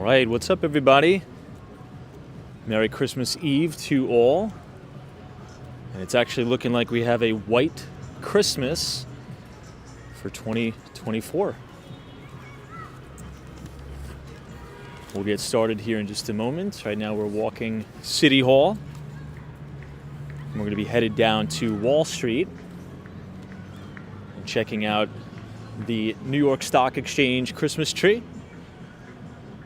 right, what's up, everybody? Merry Christmas Eve to all. And it's actually looking like we have a white Christmas for 2024. We'll get started here in just a moment. Right now we're walking City Hall. And we're going to be headed down to Wall Street and checking out the New York Stock Exchange Christmas tree.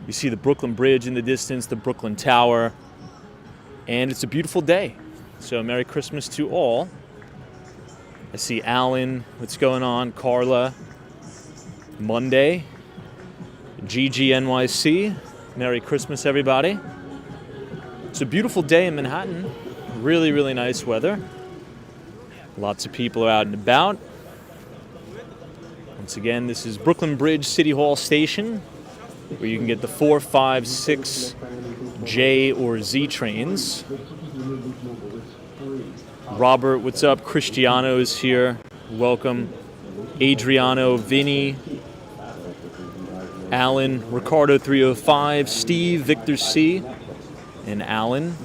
You see the Brooklyn Bridge in the distance, the Brooklyn Tower, and it's a beautiful day. So Merry Christmas to all. I see Alan, what's going on? Carla, Monday, Gigi NYC. Merry Christmas, everybody. It's a beautiful day in Manhattan. Really, really nice weather. Lots of people are out and about. Once again, this is Brooklyn Bridge City Hall Station, where you can get the 4, 5, 6 J or Z trains. Robert, what's up? Cristiano is here. Welcome. Adriano, Vinny, Alan, Ricardo 305, Steve, Victor C, and Alan.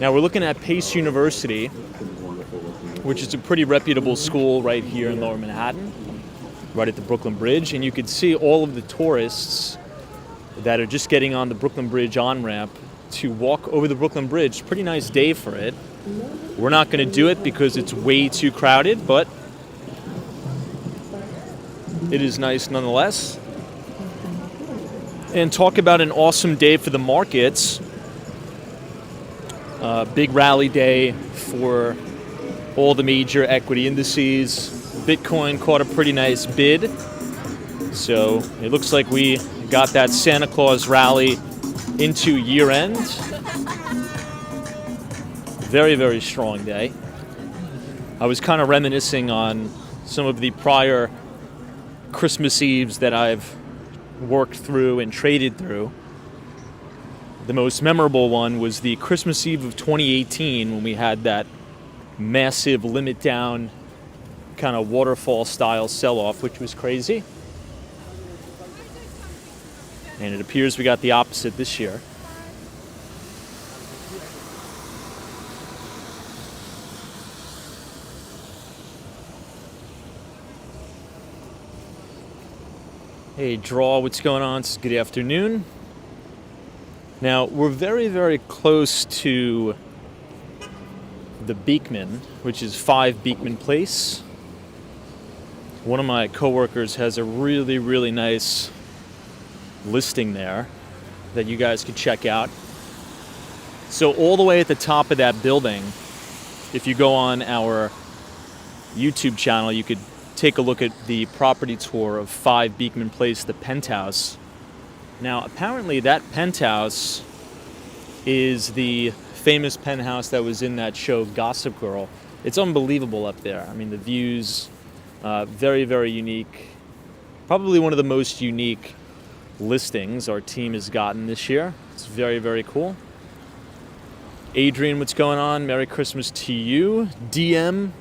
Now we're looking at Pace University, which is a pretty reputable school right here in Lower Manhattan, right at the Brooklyn Bridge, and you can see all of the tourists that are just getting on the Brooklyn Bridge on-ramp to walk over the Brooklyn Bridge. Pretty nice day for it. We're not going to do it because it's way too crowded, but it is nice nonetheless. And talk about an awesome day for the markets. Big rally day for all the major equity indices. Bitcoin caught a pretty nice bid. So it looks like we got that Santa Claus rally into year end. Very, very strong day. I was kind of reminiscing on some of the prior Christmas Eves that I've worked through and traded through. The most memorable one was the Christmas Eve of 2018 when we had that massive limit down kind of waterfall style sell-off, which was crazy. And it appears we got the opposite this year. Hey, Draw, what's going on? It's good afternoon. Now, we're very, very close to the Beekman, which is 5 Beekman Place. One of my coworkers has a really, really nice listing there that you guys could check out. So all the way at the top of that building, if you go on our YouTube channel, you could take a look at the property tour of 5 Beekman Place, the penthouse. Now, apparently that penthouse is the famous penthouse that was in that show Gossip Girl. It's unbelievable up there. I mean, the views, very, very unique. Probably one of the most unique listings our team has gotten this year. It's very, very cool. Adrian, what's going on? Merry Christmas to you. DM,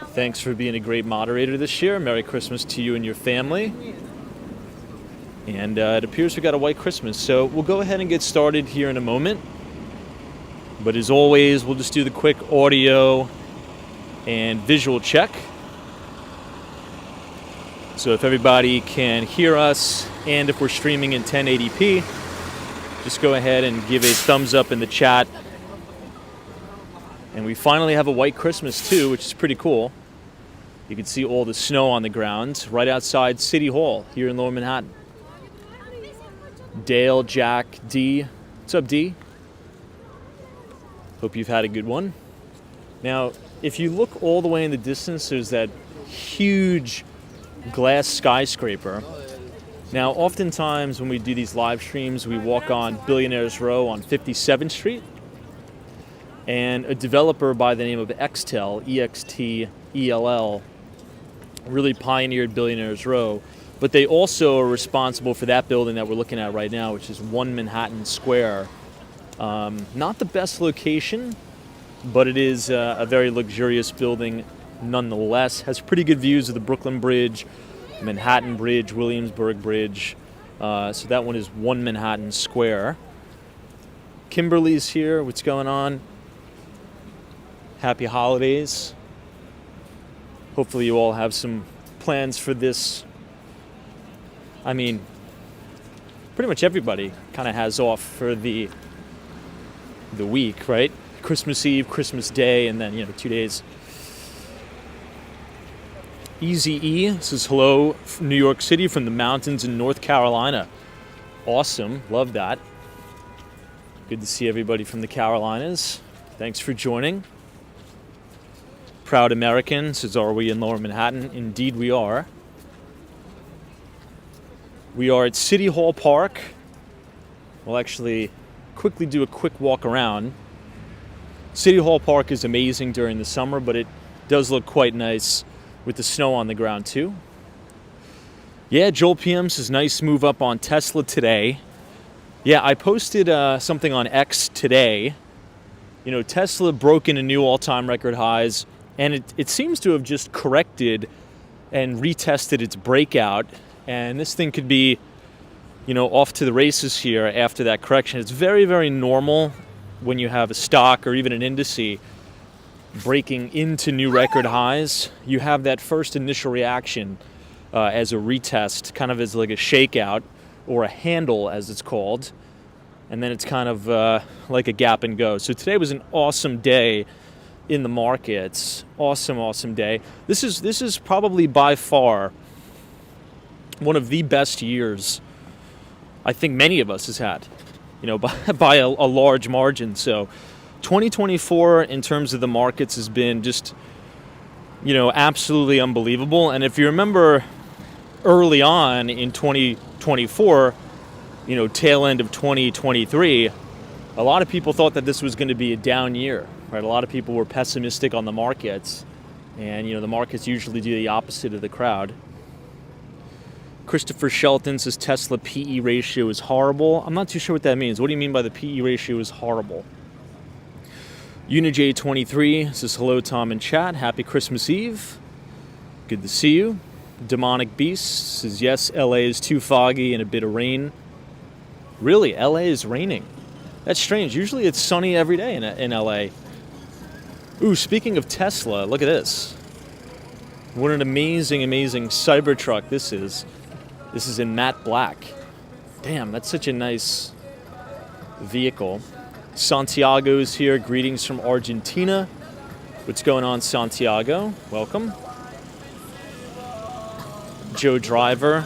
thanks for being a great moderator this year. Merry Christmas to you and your family. And it appears we got a white Christmas. So we'll go ahead and get started here in a moment. But as always, we'll just do the quick audio and visual check. So if everybody can hear us, and if we're streaming in 1080p, just go ahead and give a thumbs up in the chat. And we finally have a white Christmas too, which is pretty cool. You can see all the snow on the ground right outside City Hall here in Lower Manhattan. Dale, Jack, D. What's up, D? Hope you've had a good one. Now, if you look all the way in the distance, there's that huge glass skyscraper. Now, oftentimes when we do these live streams, we walk on Billionaires Row on 57th Street. And a developer by the name of Extel, E-X-T-E-L-L, really pioneered Billionaires Row. But they also are responsible for that building that we're looking at right now, which is 1 Manhattan Square. Not the best location, but it is a very luxurious building nonetheless. Has pretty good views of the Brooklyn Bridge, Manhattan Bridge, Williamsburg Bridge. So that one is 1 Manhattan Square. Kimberly's here. What's going on? Happy holidays. Hopefully you all have some plans for this. I mean, pretty much everybody kind of has off for the week, right? Christmas Eve, Christmas Day, and then, 2 days. Easy E says hello, New York City from the mountains in North Carolina. Awesome. Love that. Good to see everybody from the Carolinas. Thanks for joining. Proud American says, are we in Lower Manhattan? Indeed we are. We are at City Hall Park. We'll actually quickly do a quick walk around. City Hall Park is amazing during the summer, but it does look quite nice with the snow on the ground too. Yeah, Joel PM says, nice move up on Tesla today. Yeah, I posted something on X today. Tesla broke into new all-time record highs, and it seems to have just corrected and retested its breakout. And this thing could be, off to the races here after that correction. It's very, very normal when you have a stock or even an indice breaking into new record highs. You have that first initial reaction as a retest, kind of as like a shakeout or a handle as it's called. And then it's kind of like a gap and go. So today was an awesome day in the markets. Awesome day. This is probably by far one of the best years I think many of us has had, by a large margin. So 2024 in terms of the markets has been just, absolutely unbelievable. And if you remember early on in 2024, tail end of 2023, a lot of people thought that this was going to be a down year, right? A lot of people were pessimistic on the markets, and, the markets usually do the opposite of the crowd. Christopher Shelton says Tesla PE ratio is horrible. I'm not too sure what that means. What do you mean by the PE ratio is horrible? UniJ23 says, hello, Tom and chat. Happy Christmas Eve. Good to see you. Demonic Beast says, yes, LA is too foggy and a bit of rain. Really? LA is raining? That's strange. Usually it's sunny every day in LA. Ooh, speaking of Tesla, look at this. What an amazing Cybertruck this is. This is in matte black. Damn, that's such a nice vehicle. Santiago's here. Greetings from Argentina. What's going on, Santiago? Welcome. Joe Driver.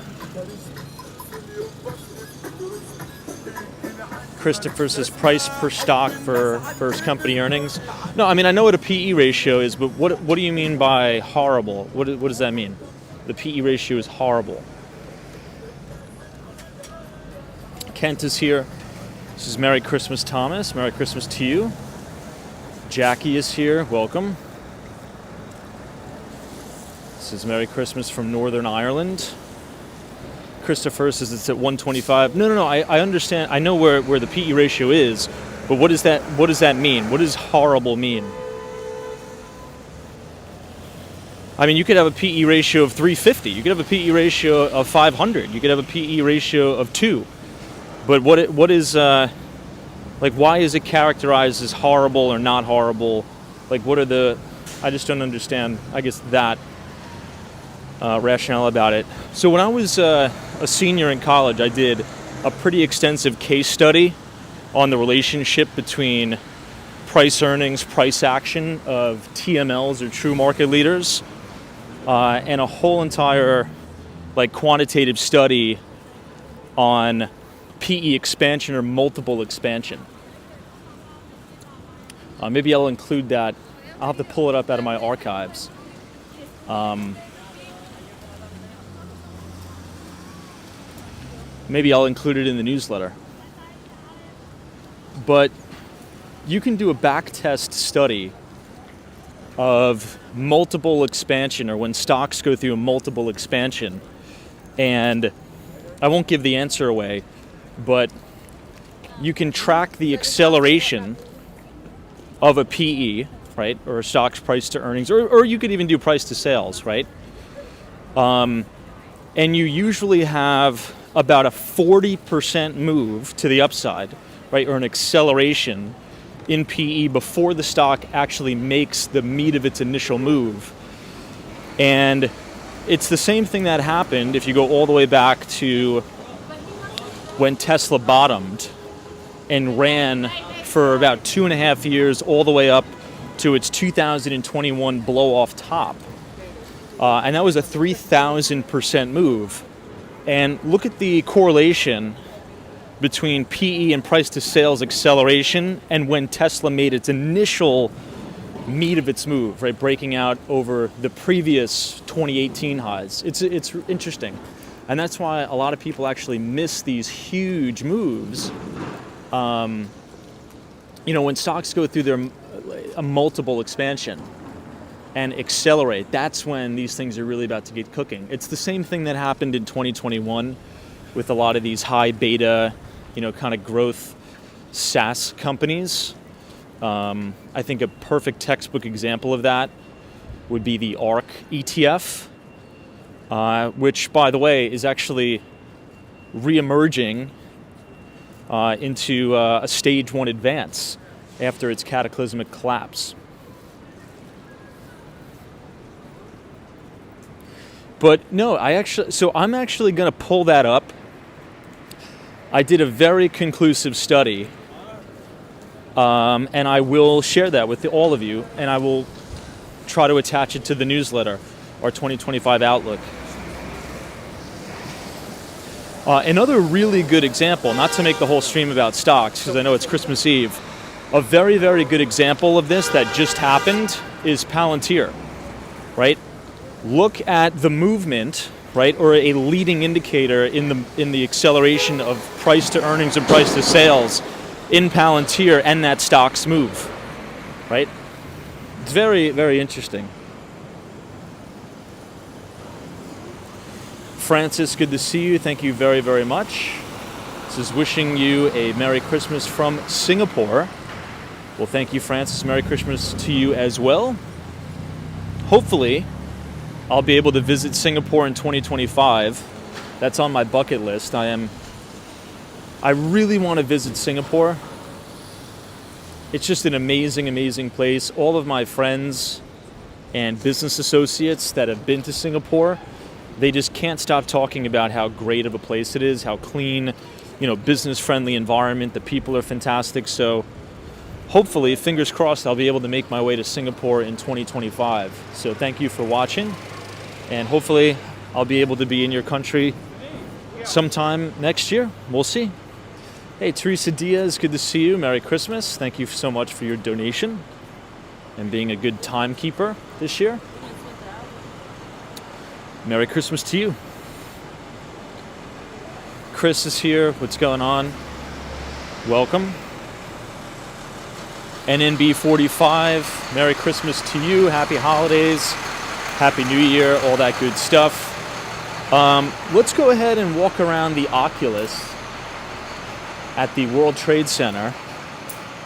Christopher says price per stock for first company earnings. No, I mean, I know what a PE ratio is, but what do you mean by horrible? What does that mean? The PE ratio is horrible. Kent is here. This is Merry Christmas, Thomas. Merry Christmas to you. Jackie is here. Welcome. This is Merry Christmas from Northern Ireland. Christopher says it's at 125. No. I understand. I know where the PE ratio is, but what does that mean? What does horrible mean? I mean, you could have a PE ratio of 350. You could have a PE ratio of 500. You could have a PE ratio of 2. But what is why is it characterized as horrible or not horrible? Like, what are I just don't understand, I guess, that rationale about it. So when I was a senior in college, I did a pretty extensive case study on the relationship between price earnings, price action of TMLs or true market leaders, and a whole entire quantitative study on PE expansion or multiple expansion. Maybe I'll include that. I'll have to pull it up out of my archives. Maybe I'll include it in the newsletter. But you can do a backtest study of multiple expansion, or when stocks go through a multiple expansion. And I won't give the answer away, but you can track the acceleration of a PE, right, or a stock's price to earnings, or you could even do price to sales, right? and you usually have about a 40% move to the upside, right, or an acceleration in PE before the stock actually makes the meat of its initial move. And it's the same thing that happened if you go all the way back to when Tesla bottomed and ran for about 2.5 years all the way up to its 2021 blow-off top. And that was a 3,000% move. And look at the correlation between PE and price to sales acceleration and when Tesla made its initial meat of its move, right, breaking out over the previous 2018 highs. It's interesting. And that's why a lot of people actually miss these huge moves. When stocks go through their multiple expansion and accelerate, that's when these things are really about to get cooking. It's the same thing that happened in 2021 with a lot of these high beta, kind of growth SaaS companies. I think a perfect textbook example of that would be the ARK ETF, which, by the way, is actually re-emerging into a stage 1 advance after its cataclysmic collapse. But no, I'm actually going to pull that up. I did a very conclusive study, and I will share that with all of you, and I will try to attach it to the newsletter, our 2025 Outlook. Another really good example, not to make the whole stream about stocks, because I know it's Christmas Eve, a very, very good example of this that just happened is Palantir, right? Look at the movement, right, or a leading indicator in the acceleration of price to earnings and price to sales in Palantir and that stock's move, right? It's very, very interesting. Francis, good to see you. Thank you very, very much. This is wishing you a Merry Christmas from Singapore. Well, thank you, Francis. Merry Christmas to you as well. Hopefully, I'll be able to visit Singapore in 2025. That's on my bucket list. I really want to visit Singapore. It's just an amazing, amazing place. All of my friends and business associates that have been to Singapore, they just can't stop talking about how great of a place it is, how clean, business-friendly environment. The people are fantastic. So hopefully, fingers crossed, I'll be able to make my way to Singapore in 2025. So thank you for watching. And hopefully, I'll be able to be in your country sometime next year. We'll see. Hey, Teresa Diaz, good to see you. Merry Christmas. Thank you so much for your donation and being a good timekeeper this year. Merry Christmas to you. Chris is here. What's going on? Welcome. NNB45, Merry Christmas to you. Happy holidays. Happy New Year, all that good stuff. Let's go ahead and walk around the Oculus at the World Trade Center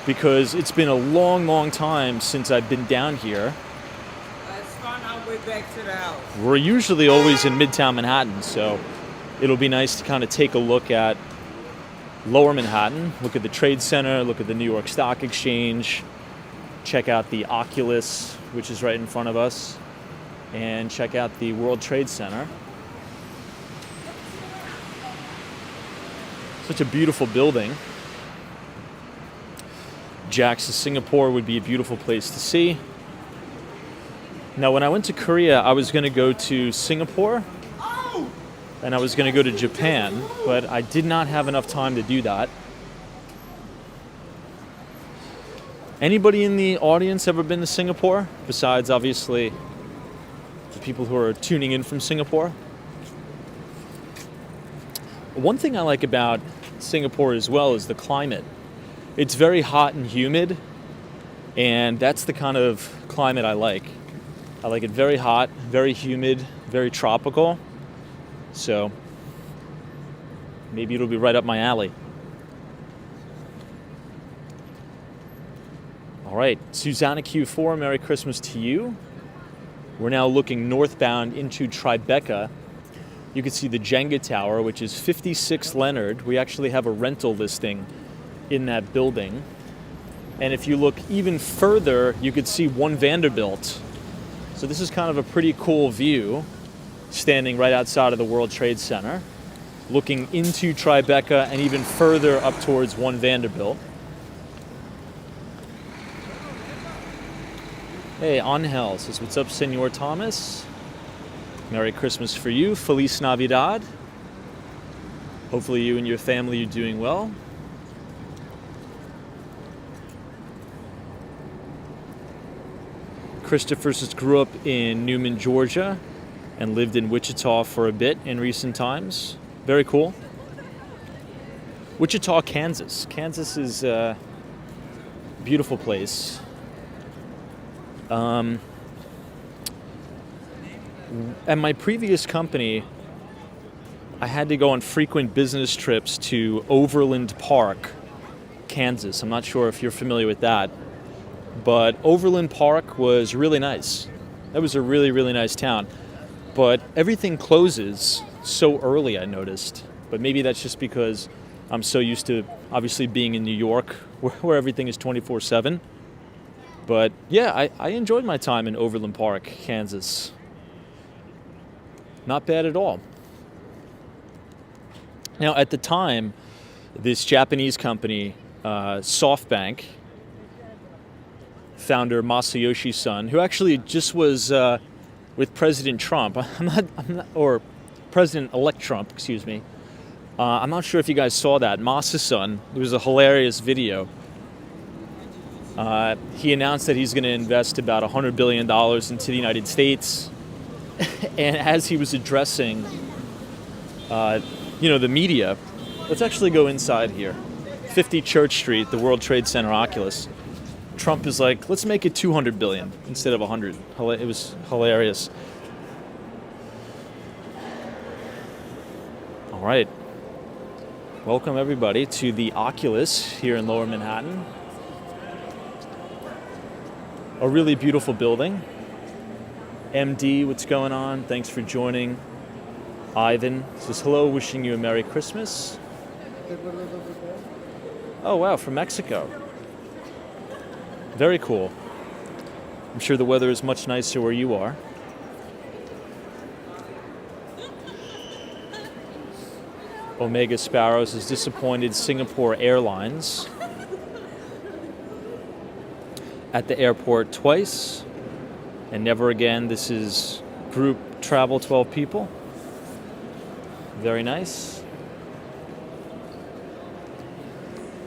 because it's been a long, long time since I've been down here. Let's find our way back to the house. We're usually always in Midtown Manhattan, so it'll be nice to kind of take a look at Lower Manhattan, look at the Trade Center, look at the New York Stock Exchange, check out the Oculus, which is right in front of us, and check out the World Trade Center. Such a beautiful building. JAXA Singapore would be a beautiful place to see. Now, when I went to Korea, I was going to go to Singapore and I was going to go to Japan, but I did not have enough time to do that. Anybody in the audience ever been to Singapore? Besides, obviously, the people who are tuning in from Singapore. One thing I like about Singapore as well is the climate. It's very hot and humid, and that's the kind of climate I like. I like it very hot, very humid, very tropical. So maybe it'll be right up my alley. All right, Susanna Q4, Merry Christmas to you. We're now looking northbound into Tribeca. You can see the Jenga Tower, which is 56 Leonard. We actually have a rental listing in that building. And if you look even further, you could see One Vanderbilt. So this is kind of a pretty cool view, standing right outside of the World Trade Center, looking into Tribeca and even further up towards One Vanderbilt. Hey, Angel says, what's up, Senor Thomas? Merry Christmas for you. Feliz Navidad. Hopefully you and your family are doing well. Christopher says, grew up in Newman, Georgia, and lived in Wichita for a bit in recent times. Very cool. Wichita, Kansas. Kansas is a beautiful place. At my previous company, I had to go on frequent business trips to Overland Park, Kansas. I'm not sure if you're familiar with that, but Overland Park was really nice. That was a really, really nice town. But everything closes so early, I noticed. But maybe that's just because I'm so used to obviously being in New York where everything is 24/7. But yeah, I enjoyed my time in Overland Park, Kansas. Not bad at all. Now, at the time, this Japanese company, SoftBank, founder Masayoshi Son, who actually just was with President Trump, or President-elect Trump, excuse me. I'm not sure if you guys saw that. Masa-san, it was a hilarious video. He announced that he's going to invest about $100 billion into the United States. And as he was addressing, the media, let's actually go inside here. 50 Church Street, the World Trade Center Oculus. Trump is like, let's make it 200 billion instead of 100. It was hilarious. All right. Welcome everybody to the Oculus here in Lower Manhattan. A really beautiful building. MD, what's going on? Thanks for joining. Ivan says hello, wishing you a Merry Christmas. Oh wow, from Mexico. Very cool. I'm sure the weather is much nicer where you are. Omega Sparrows is disappointed Singapore Airlines at the airport twice. And never again. This is group travel, 12 people. Very nice.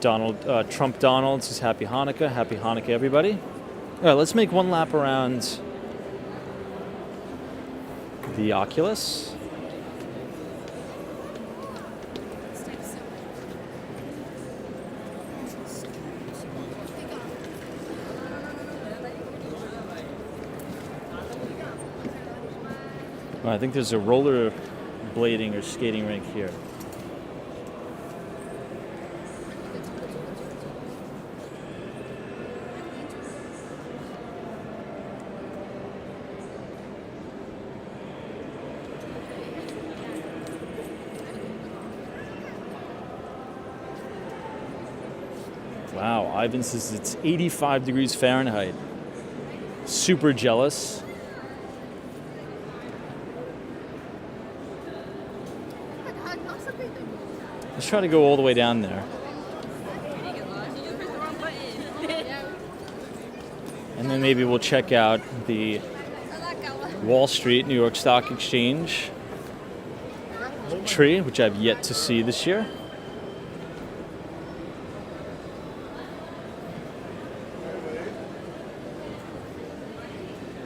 Trump Donald says Happy Hanukkah. Happy Hanukkah, everybody. All right, let's make one lap around the Oculus. I think there's a roller blading or skating rink here. Wow, Ivan says it's 85 degrees Fahrenheit. Super jealous. Let's try to go all the way down there. And then maybe we'll check out the Wall Street, New York Stock Exchange tree, which I've yet to see this year.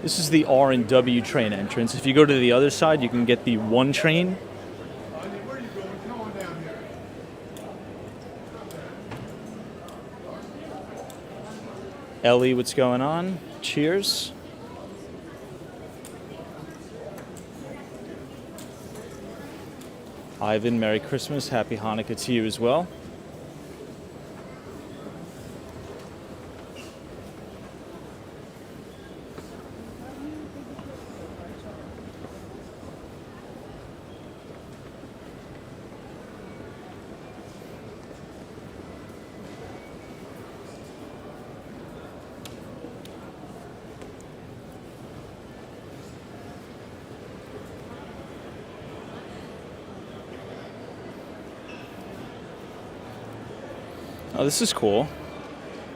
This is the R&W train entrance. If you go to the other side, you can get the 1 train. Ellie, what's going on? Cheers. Ivan, Merry Christmas. Happy Hanukkah to you as well. Oh, this is cool.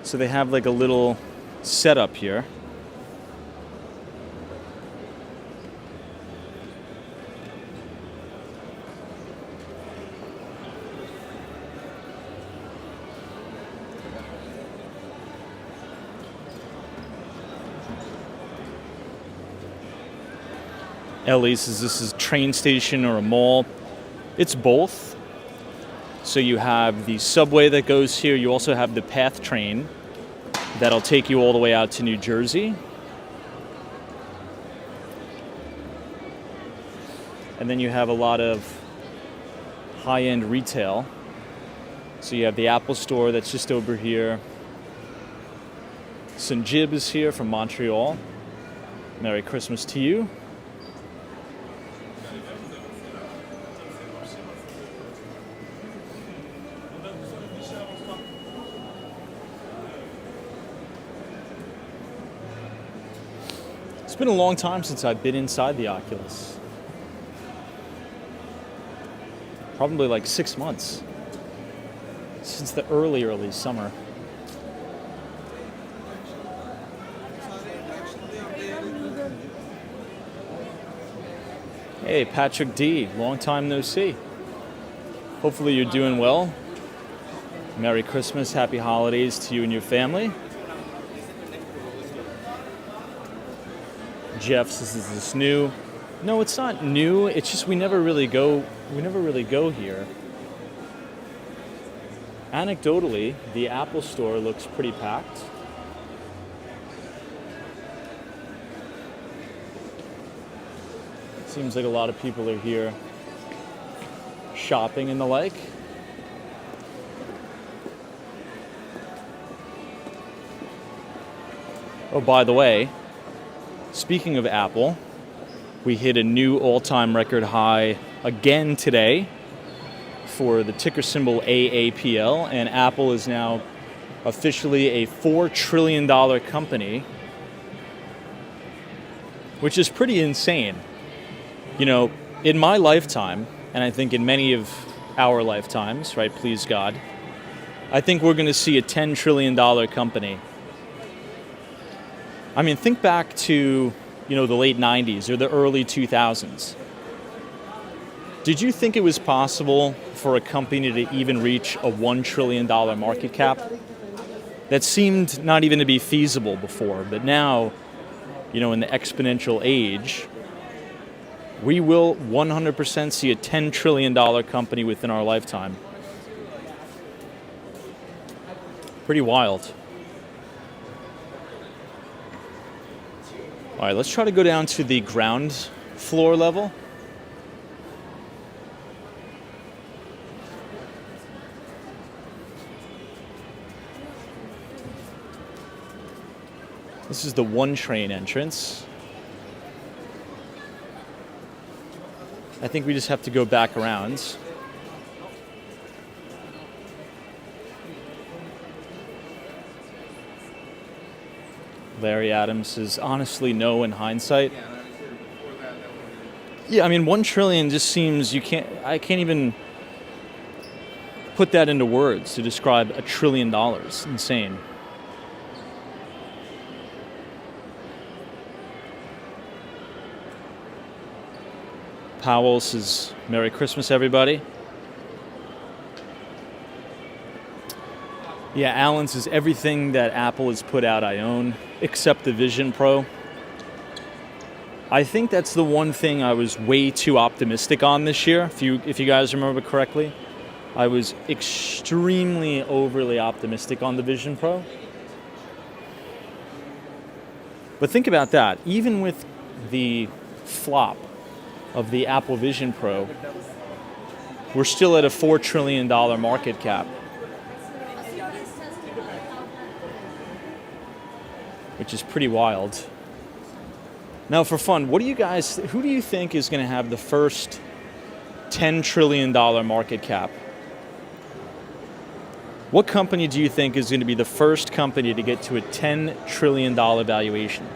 So they have like a little setup here. Ellie says this is a train station or a mall. It's both. So you have the subway that goes here. You also have the PATH train that'll take you all the way out to New Jersey. And then you have a lot of high-end retail. So you have the Apple store that's just over here. Sanjib is here from Montreal. Merry Christmas to you. It's been a long time since I've been inside the Oculus. Probably like 6 months. Since the early summer. Hey, Patrick D. Long time no see. Hopefully you're doing well. Merry Christmas, happy holidays to you and your family. Jeff says, is this new? No, it's not new. It's just we never really go here. Anecdotally, the Apple store looks pretty packed. Seems like a lot of people are here shopping and the like. Oh, by the way, speaking of Apple, we hit a new all-time record high again today for the ticker symbol AAPL, and Apple is now officially a $4 trillion company, which is pretty insane. You know, in my lifetime, and I think in many of our lifetimes, right, please God, I think we're going to see a $10 trillion company. I mean, think back to, you know, the late 90s or the early 2000s. Did you think it was possible for a company to even reach a $1 trillion market cap? That seemed not even to be feasible before, but now, you know, in the exponential age, we will 100% see a $10 trillion company within our lifetime. Pretty wild. All right, let's try to go down to the ground floor level. This is the one train entrance. I think we just have to go back around. Larry Adams says, honestly, no in hindsight. Yeah, I mean, 1 trillion just seems, I can't even put that into words to describe $1 trillion. Insane. Powell says, Merry Christmas, everybody. Yeah, Alan says, everything that Apple has put out I own, except the Vision Pro. I think that's the one thing I was way too optimistic on this year, if you guys remember correctly. I was extremely overly optimistic on the Vision Pro. But think about that. Even with the flop of the Apple Vision Pro, we're still at a $4 trillion market cap, which is pretty wild. Now, for fun, who do you think is going to have the first $10 trillion market cap? What company do you think is going to be the first company to get to a $10 trillion valuation?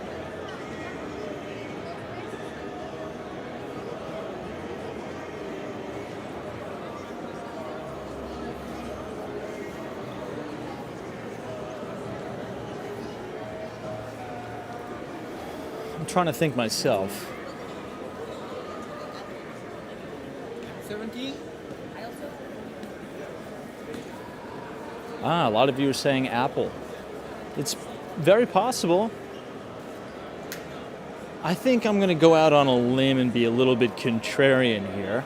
I'm trying to think myself. 17? A lot of you are saying Apple. It's very possible. I think I'm going to go out on a limb and be a little bit contrarian here.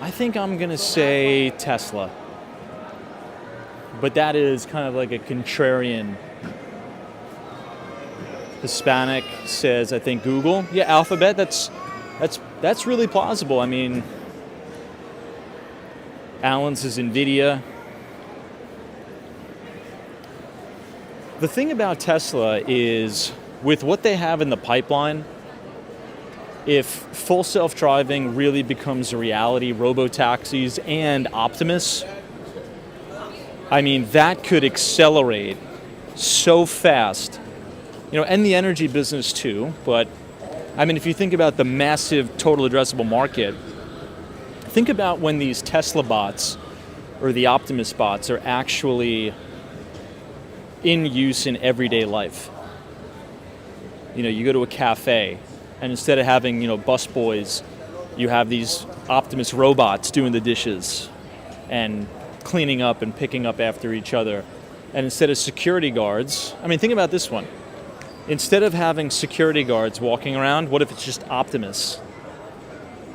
I think I'm going to say Tesla. But that is kind of like a contrarian. Hispanic says, I think Google. Yeah, Alphabet, that's really plausible. I mean, Alan's is NVIDIA. The thing about Tesla is, with what they have in the pipeline, if full self-driving really becomes a reality, robo-taxis and Optimus, I mean, that could accelerate so fast. You know, and the energy business too, but I mean, if you think about the massive total addressable market, think about when these Tesla bots or the Optimus bots are actually in use in everyday life. You know, you go to a cafe, and instead of having, busboys, you have these Optimus robots doing the dishes and cleaning up and picking up after each other. And instead of security guards, I mean, think about this one. Instead of having security guards walking around, what if it's just Optimus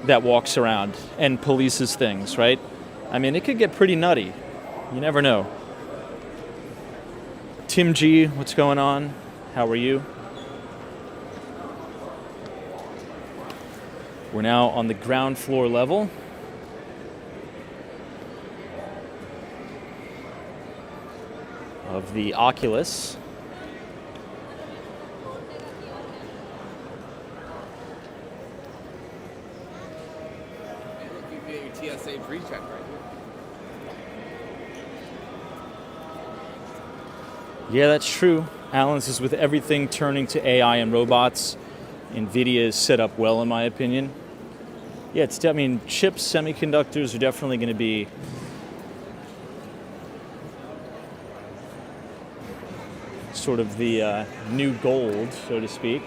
that walks around and polices things, right? I mean, it could get pretty nutty. You never know. Tim G, what's going on? How are you? We're now on the ground floor level. Of the Oculus. TSA pre-check right here. Yeah, that's true. Alan's is with everything turning to AI and robots. NVIDIA is set up well, in my opinion. Yeah, chips, semiconductors are definitely going to be sort of the new gold, so to speak.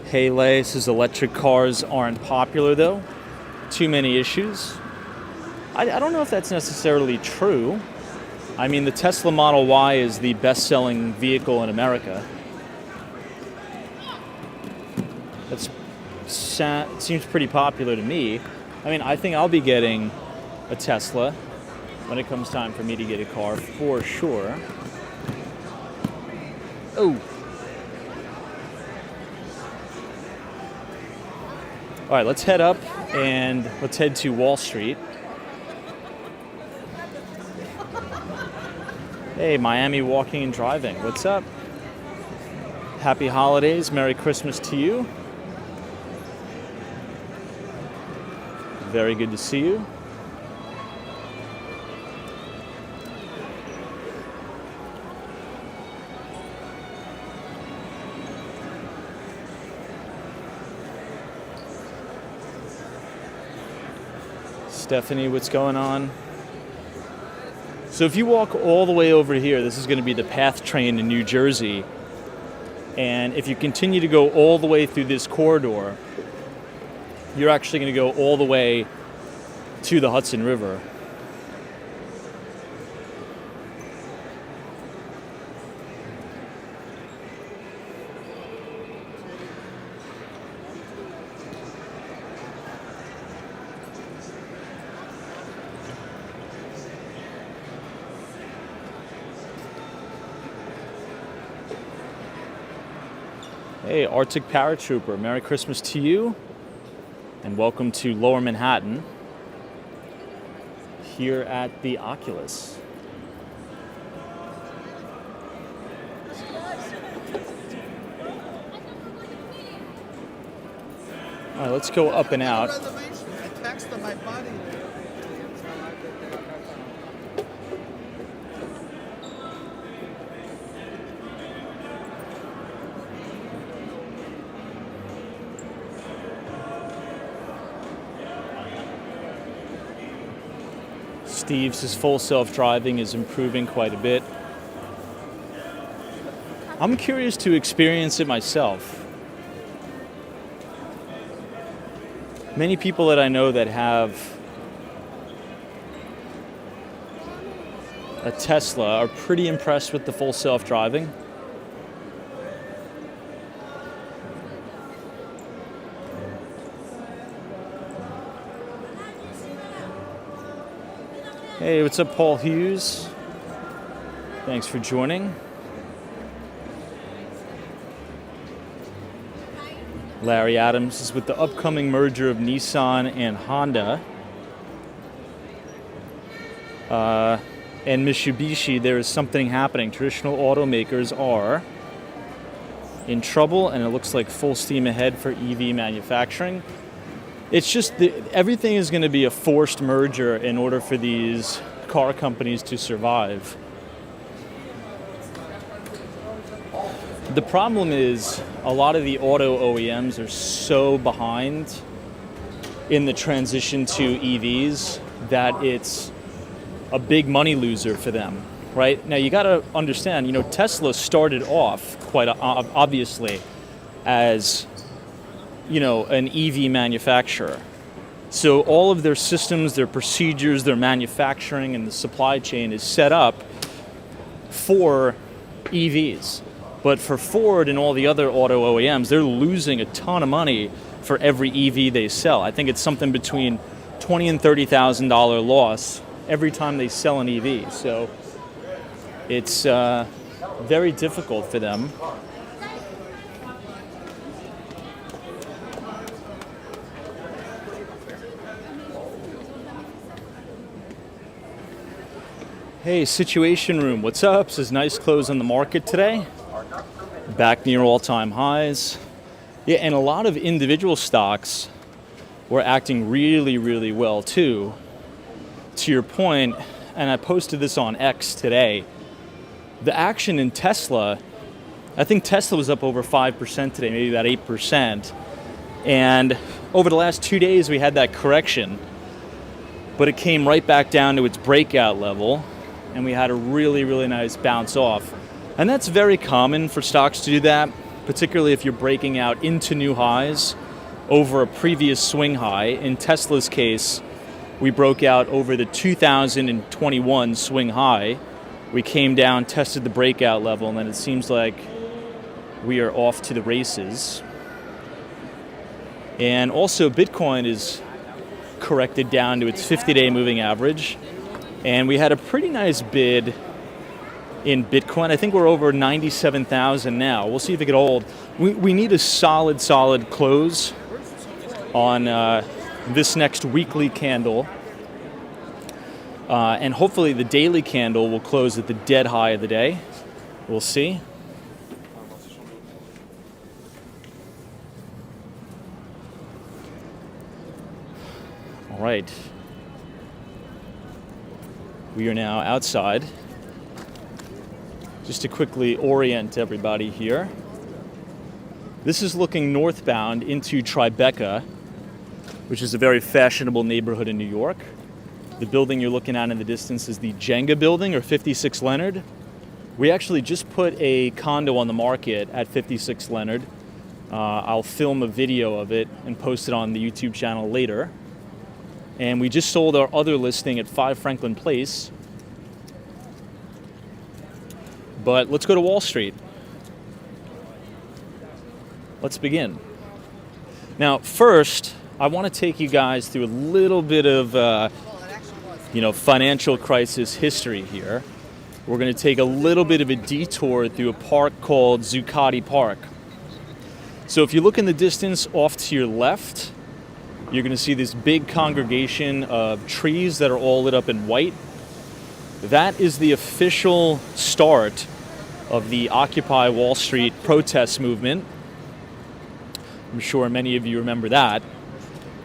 Haley says electric cars aren't popular, though. Too many issues. I don't know if that's necessarily true. I mean, the Tesla Model Y is the best-selling vehicle in America. It seems pretty popular to me. I mean, I think I'll be getting a Tesla when it comes time for me to get a car, for sure. Oh. All right, let's head up and let's head to Wall Street. Hey, Miami Walking and Driving, what's up? Happy holidays, Merry Christmas to you. Very good to see you. Stephanie, what's going on? So if you walk all the way over here, this is going to be the PATH train in New Jersey. And if you continue to go all the way through this corridor, you're actually going to go all the way to the Hudson River. Hey, Arctic Paratrooper, Merry Christmas to you, and welcome to Lower Manhattan, here at the Oculus. All right, let's go up and out. I texted my buddy. Steve says full self-driving is improving quite a bit. I'm curious to experience it myself. Many people that I know that have a Tesla are pretty impressed with the full self-driving. Hey, what's up, Paul Hughes? Thanks for joining. Larry Adams is with the upcoming merger of Nissan and Honda. And Mitsubishi, there is something happening. Traditional automakers are in trouble, and it looks like full steam ahead for EV manufacturing. It's just everything is going to be a forced merger in order for these car companies to survive. The problem is a lot of the auto OEMs are so behind in the transition to EVs that it's a big money loser for them, right? Now you got to understand, Tesla started off quite obviously as an EV manufacturer. So all of their systems, their procedures, their manufacturing, and the supply chain is set up for EVs. But for Ford and all the other auto OEMs, they're losing a ton of money for every EV they sell. I think it's something between $20,000 and $30,000 loss every time they sell an EV. So it's very difficult for them. Hey, Situation Room, what's up? Says nice close on the market today. Back near all-time highs. Yeah, and a lot of individual stocks were acting really, really well too. To your point, and I posted this on X today, the action in Tesla, I think Tesla was up over 5% today, maybe about 8%. And over the last 2 days, we had that correction, but it came right back down to its breakout level, and we had a really, really nice bounce off. And that's very common for stocks to do that, particularly if you're breaking out into new highs over a previous swing high. In Tesla's case, we broke out over the 2021 swing high. We came down, tested the breakout level, and then it seems like we are off to the races. And also, Bitcoin is corrected down to its 50-day moving average. And we had a pretty nice bid in Bitcoin. I think we're over 97,000 now. We'll see if it can hold. We need a solid close on this next weekly candle. And hopefully the daily candle will close at the dead high of the day. We'll see. All right. We are now outside. Just to quickly orient everybody here. This is looking northbound into Tribeca, which is a very fashionable neighborhood in New York. The building you're looking at in the distance is the Jenga building, or 56 Leonard. We actually just put a condo on the market at 56 Leonard. I'll film a video of it and post it on the YouTube channel later. And we just sold our other listing at 5 Franklin Place. But let's go to Wall Street. Let's begin. Now, first, I want to take you guys through a little bit of, financial crisis history here. We're going to take a little bit of a detour through a park called Zuccotti Park. So if you look in the distance off to your left, you're going to see this big congregation of trees that are all lit up in white. That is the official start of the Occupy Wall Street protest movement. I'm sure many of you remember that.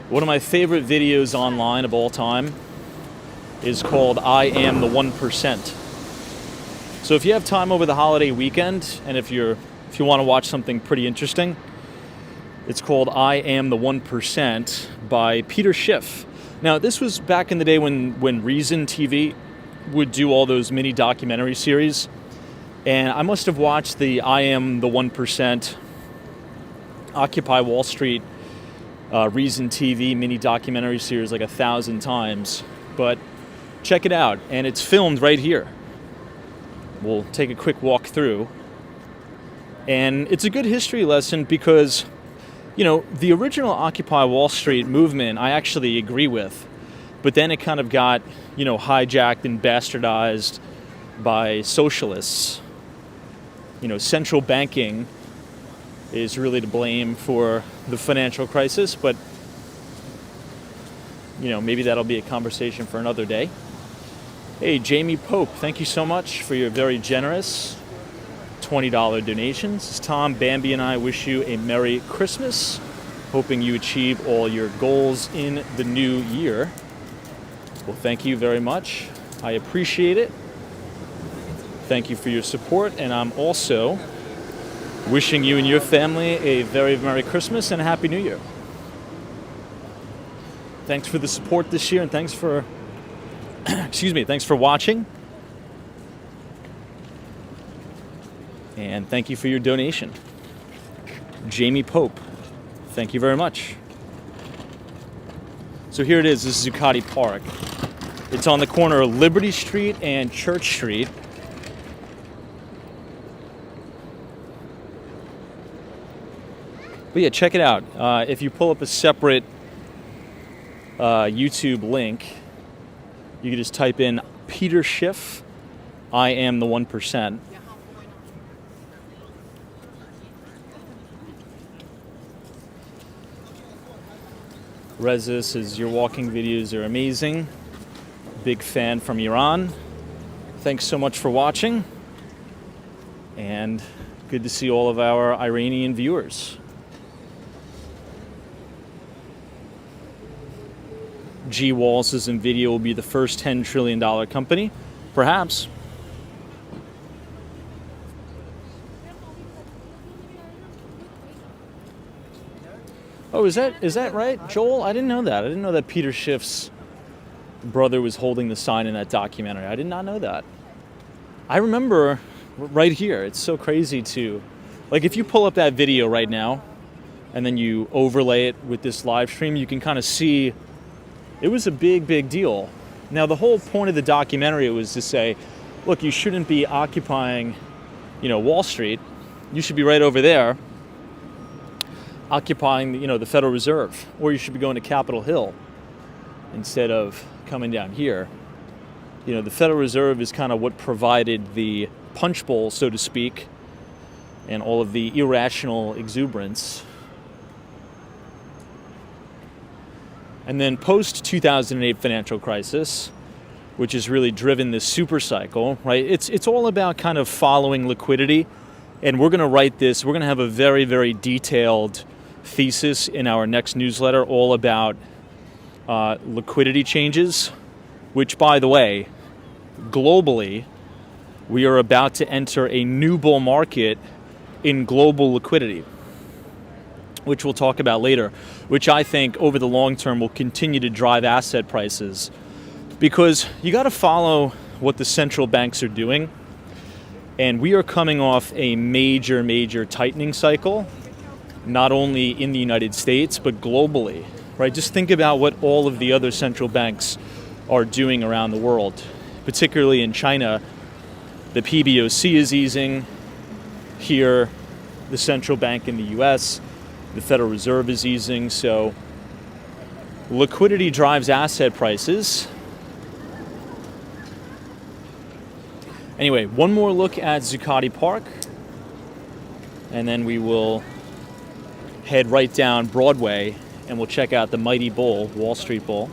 One of my favorite videos online of all time is called I Am the 1%. So if you have time over the holiday weekend, and if you want to watch something pretty interesting, it's called I Am the 1% by Peter Schiff. Now, this was back in the day when Reason TV would do all those mini documentary series. And I must have watched the I Am the 1% Occupy Wall Street Reason TV mini documentary series like 1,000 times. But check it out. And it's filmed right here. We'll take a quick walk through. And it's a good history lesson because, you know, the original Occupy Wall Street movement I actually agree with. But then it kind of got, you know, hijacked and bastardized by socialists. You know, central banking is really to blame for the financial crisis, but, you know, maybe that'll be a conversation for another day. Hey, Jamie Pope, thank you so much for your very generous $20 donations. Tom, Bambi, and I wish you a Merry Christmas, hoping you achieve all your goals in the new year. Well, thank you very much. I appreciate it. Thank you for your support, and I'm also wishing you and your family a very Merry Christmas and a Happy New Year. Thanks for the support this year, and thanks for thanks for watching. And thank you for your donation. Jamie Pope, thank you very much. So here it is, this is Zuccotti Park. It's on the corner of Liberty Street and Church Street. But yeah, check it out. If you pull up a separate YouTube link, you can just type in Peter Schiff, I Am the 1%. Reza says your walking videos are amazing. Big fan from Iran. Thanks so much for watching. And good to see all of our Iranian viewers. G. Wall says NVIDIA will be the first $10 trillion company. Perhaps. Oh, is that right, Joel? I didn't know that. I didn't know that Peter Schiff's brother was holding the sign in that documentary. I did not know that. I remember right here. It's so crazy to, like, if you pull up that video right now and then you overlay it with this live stream, you can kind of see it was a big, big deal. Now, the whole point of the documentary was to say, look, you shouldn't be occupying, you know, Wall Street. You should be right over there, occupying, you know, the Federal Reserve, or you should be going to Capitol Hill instead of coming down here. You know, the Federal Reserve is kind of what provided the punch bowl, so to speak, and all of the irrational exuberance. And then post-2008 financial crisis, which has really driven this super cycle, right? It's all about kind of following liquidity. And we're going to write this. We're going to have a very, very detailed thesis in our next newsletter all about liquidity changes, which, by the way, globally, we are about to enter a new bull market in global liquidity, which we'll talk about later, which I think over the long term will continue to drive asset prices, because you got to follow what the central banks are doing. And we are coming off a major, major tightening cycle, not only in the United States, but globally, right? Just think about what all of the other central banks are doing around the world, particularly in China. The PBOC is easing. Here, the central bank in the US, the Federal Reserve is easing. So liquidity drives asset prices. Anyway, one more look at Zuccotti Park, and then we will head right down Broadway and we'll check out the mighty bull, Wall Street Bull.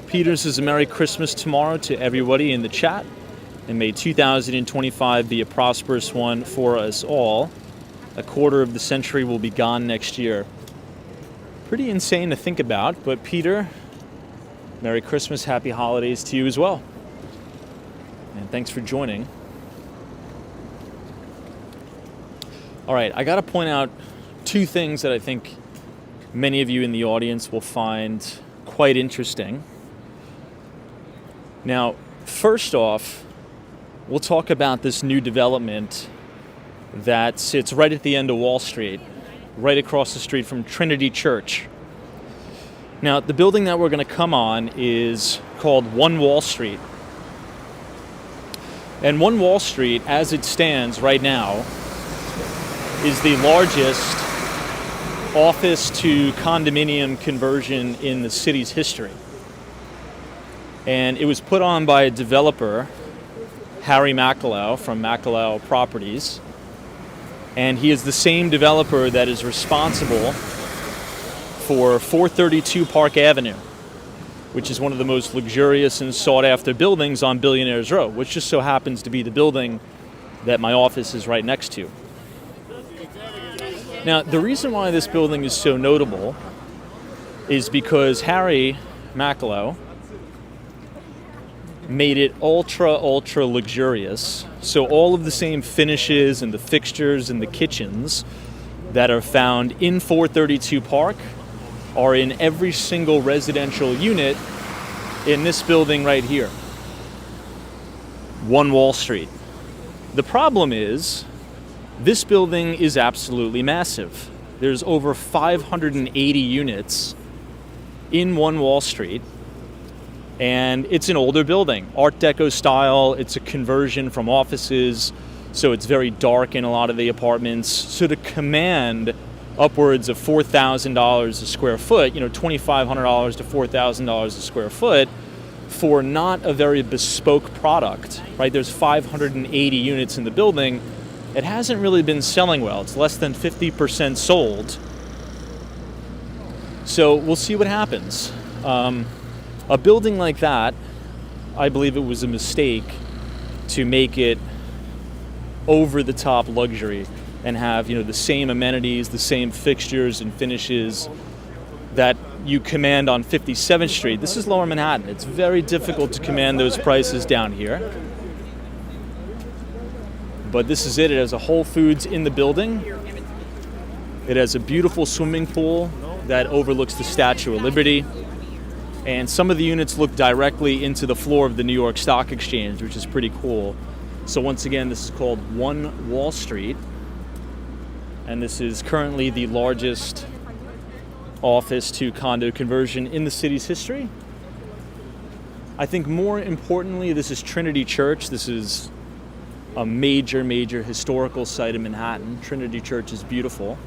Peter says a Merry Christmas tomorrow to everybody in the chat, and may 2025 be a prosperous one for us all. A quarter of the century will be gone next year. Pretty insane to think about, but Peter, Merry Christmas, Happy Holidays to you as well. And thanks for joining. All right, I got to point out two things that I think many of you in the audience will find quite interesting. Now, first off, we'll talk about this new development that sits right at the end of Wall Street, right across the street from Trinity Church. Now, the building that we're going to come on is called One Wall Street. And One Wall Street, as it stands right now, is the largest office to condominium conversion in the city's history. And it was put on by a developer, Harry McAlow from McAlow Properties. And he is the same developer that is responsible for 432 Park Avenue, which is one of the most luxurious and sought-after buildings on Billionaires Row, which just so happens to be the building that my office is right next to. Now, the reason why this building is so notable is because Harry McAlow made it ultra luxurious. So all of the same finishes and the fixtures and the kitchens that are found in 432 Park are in every single residential unit in this building right here, One Wall Street. The problem is, this building is absolutely massive. There's over 580 units in One Wall Street. And it's an older building, Art Deco style. It's a conversion from offices, so it's very dark in a lot of the apartments. So to command upwards of $4,000 a square foot, $2,500 to $4,000 a square foot for not a very bespoke product, right? There's 580 units in the building. It hasn't really been selling well. It's less than 50% sold. So we'll see what happens. A building like that, I believe it was a mistake to make it over-the-top luxury and have, the same amenities, the same fixtures and finishes that you command on 57th Street. This is Lower Manhattan. It's very difficult to command those prices down here. But this is it. It has a Whole Foods in the building. It has a beautiful swimming pool that overlooks the Statue of Liberty. And some of the units look directly into the floor of the New York Stock Exchange, which is pretty cool. So once again, this is called One Wall Street. And this is currently the largest office to condo conversion in the city's history. I think more importantly, this is Trinity Church. This is a major historical site in Manhattan. Trinity Church is beautiful.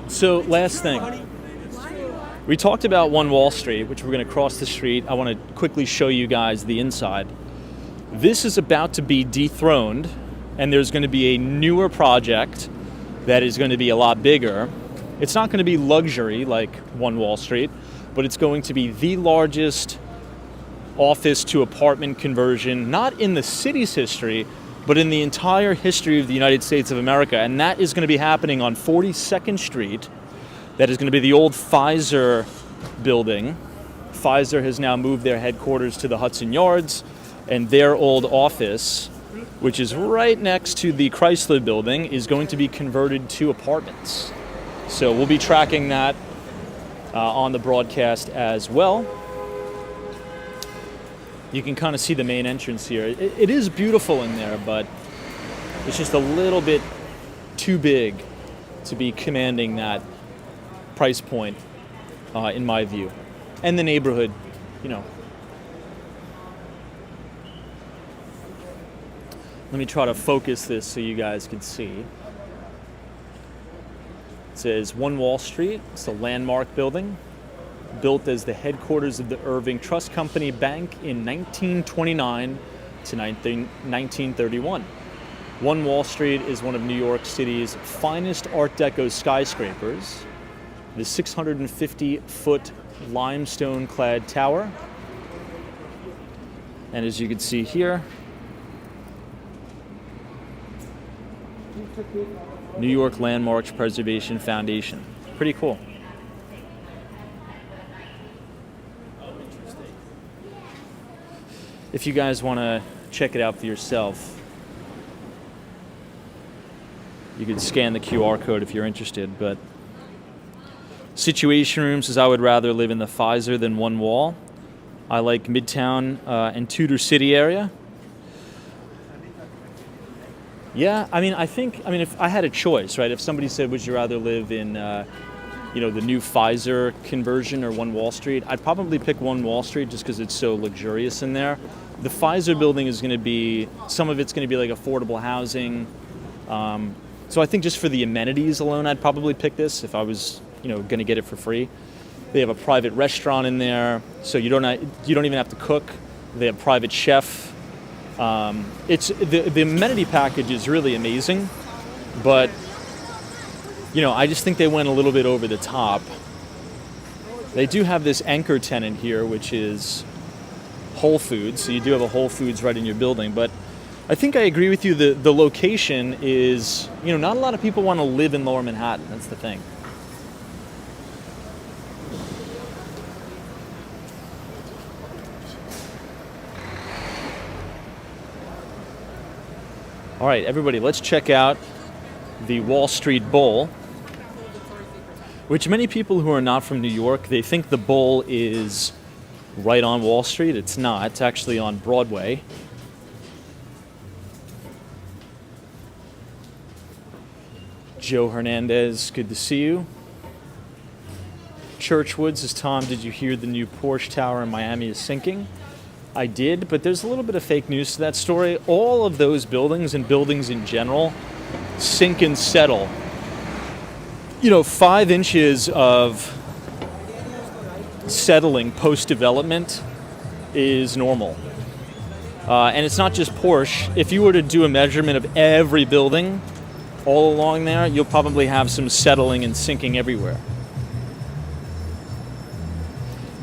So last thing, we talked about One Wall Street, which we're going to cross the street. I want to quickly show you guys the inside. This is about to be dethroned, and there's going to be a newer project that is going to be a lot bigger. It's not going to be luxury like One Wall Street, but it's going to be the largest office to apartment conversion, not in the city's history, but in the entire history of the United States of America. And that is going to be happening on 42nd Street. That is going to be the old Pfizer building. Pfizer has now moved their headquarters to the Hudson Yards, and their old office, which is right next to the Chrysler building, is going to be converted to apartments. So we'll be tracking that on the broadcast as well. You can kind of see the main entrance here. It is beautiful in there, but it's just a little bit too big to be commanding that price point, in my view. And the neighborhood, Let me try to focus this so you guys can see. It says One Wall Street. It's a landmark building, built as the headquarters of the Irving Trust Company Bank in 1929 to 1931. One Wall Street is one of New York City's finest Art Deco skyscrapers. The 650-foot limestone-clad tower. And as you can see here, New York Landmarks Preservation Foundation. Pretty cool. If you guys want to check it out for yourself, You could scan the QR code if you're interested, but Situation Room says, I would rather live in the Pfizer than One Wall. I like Midtown and Tudor City area. Yeah, I mean, if I had a choice, right? If somebody said, would you rather live in, the new Pfizer conversion or One Wall Street, I'd probably pick One Wall Street just because it's so luxurious in there. The Pfizer building is going to be, some of it's going to be like affordable housing. So I think just for the amenities alone, I'd probably pick this if I was, going to get it for free. They have a private restaurant in there, so you don't even have to cook. They have private chef. It's the amenity package is really amazing, but I just think they went a little bit over the top. They do have this anchor tenant here, which is Whole Foods, so you do have a Whole Foods right in your building, but I think I agree with you. The location is, not a lot of people want to live in Lower Manhattan. That's the thing. All right, everybody, let's check out the Wall Street Bowl, which many people who are not from New York, they think the Bowl is right on Wall Street. It's not. It's actually on Broadway. Joe Hernandez, good to see you. Churchwood says, Tom, did you hear the new Porsche tower in Miami is sinking? I did, but there's a little bit of fake news to that story. All of those buildings and buildings in general sink and settle. 5 inches of settling post-development is normal. And it's not just Porsche. If you were to do a measurement of every building all along there, you'll probably have some settling and sinking everywhere.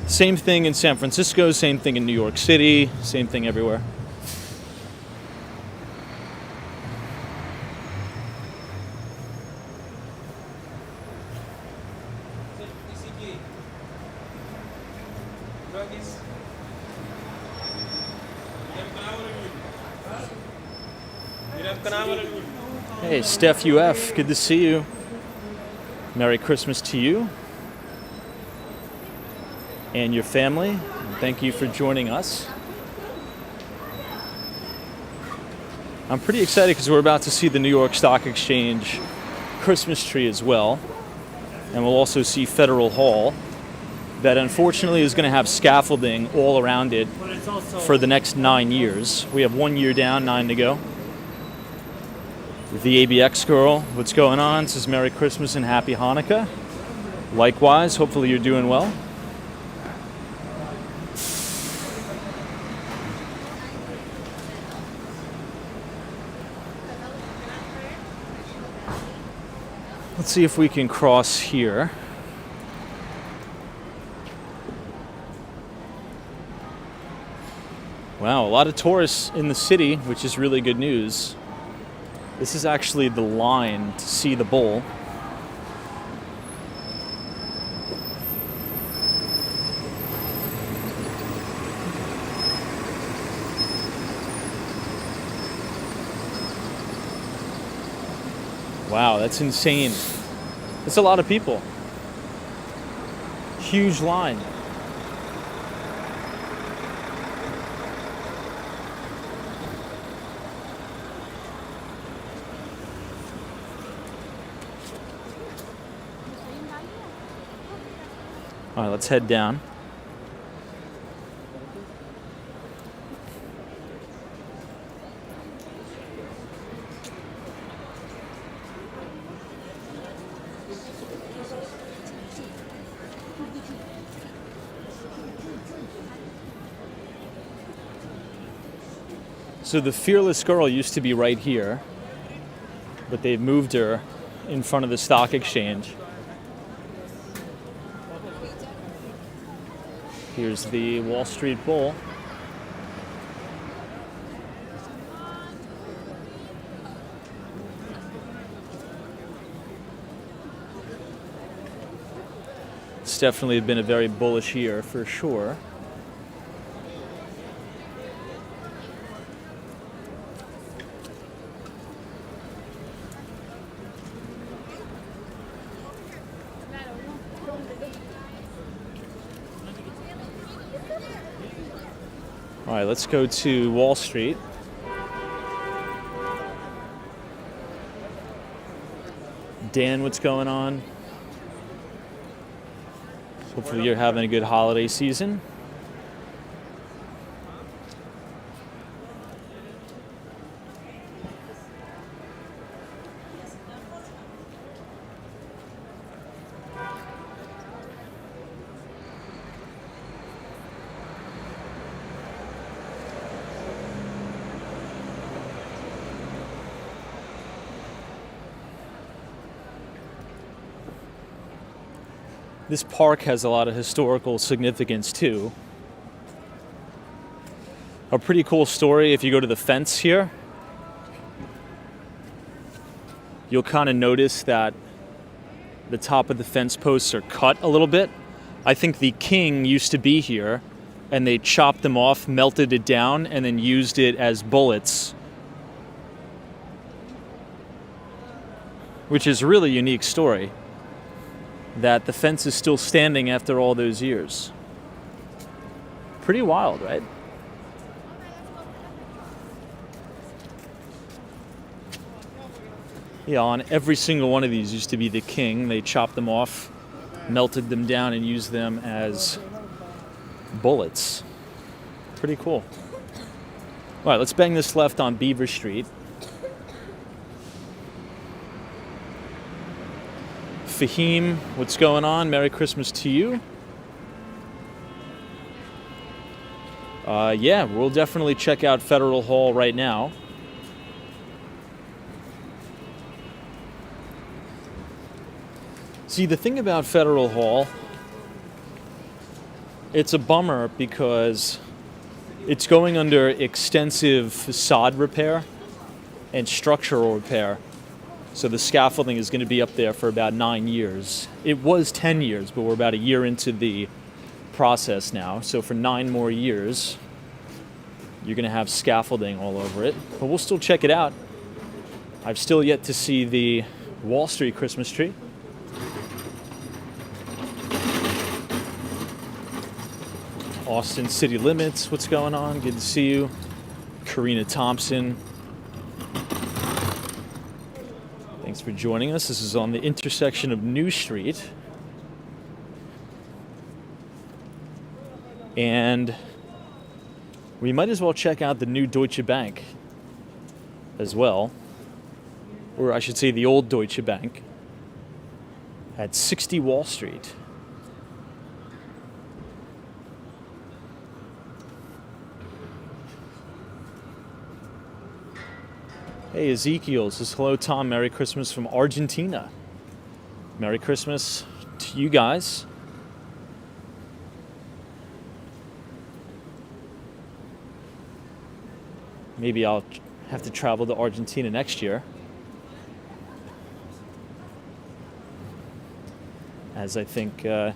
Same thing in San Francisco, same thing in New York City, same thing everywhere. Hey, Steph UF, good to see you. Merry Christmas to you and your family. And thank you for joining us. I'm pretty excited because we're about to see the New York Stock Exchange Christmas tree as well. And we'll also see Federal Hall that unfortunately is going to have scaffolding all around it for the next 9 years. We have 1 year down, 9 to go. The ABX girl, what's going on? Says Merry Christmas and Happy Hanukkah. Likewise, hopefully you're doing well. Let's see if we can cross here. Wow, a lot of tourists in the city, which is really good news. This is actually the line to see the bowl. Wow, that's insane. That's a lot of people. Huge line. All right, let's head down. So the Fearless Girl used to be right here, but they've moved her in front of the stock exchange. Here's the Wall Street Bowl. It's definitely been a very bullish year for sure. All right, let's go to Wall Street. Dan, what's going on? Hopefully you're having a good holiday season. This park has a lot of historical significance too. A pretty cool story, if you go to the fence here, you'll kind of notice that the top of the fence posts are cut a little bit. I think the king used to be here and they chopped them off, melted it down, and then used it as bullets, which is a really unique story. That the fence is still standing after all those years. Pretty wild, right? Yeah, on every single one of these used to be the king. They chopped them off, melted them down, and used them as bullets. Pretty cool. All right, let's bang this left on Beaver Street. Fahim, what's going on? Merry Christmas to you. Yeah, we'll definitely check out Federal Hall right now. See, the thing about Federal Hall, it's a bummer because it's going under extensive facade repair and structural repair. So the scaffolding is going to be up there for about 9 years. It was 10 years, but we're about a year into the process now. So for 9 more years, you're going to have scaffolding all over it. But we'll still check it out. I've still yet to see the Wall Street Christmas tree. Austin City Limits, what's going on? Good to see you. Karina Thompson. Thanks for joining us. This is on the intersection of New Street and we might as well check out the new Deutsche Bank as well, or I should say the old Deutsche Bank at 60 Wall Street. Hey, Ezekiel says, hello, Tom. Merry Christmas from Argentina. Merry Christmas to you guys. Maybe I'll have to travel to Argentina next year, as I think that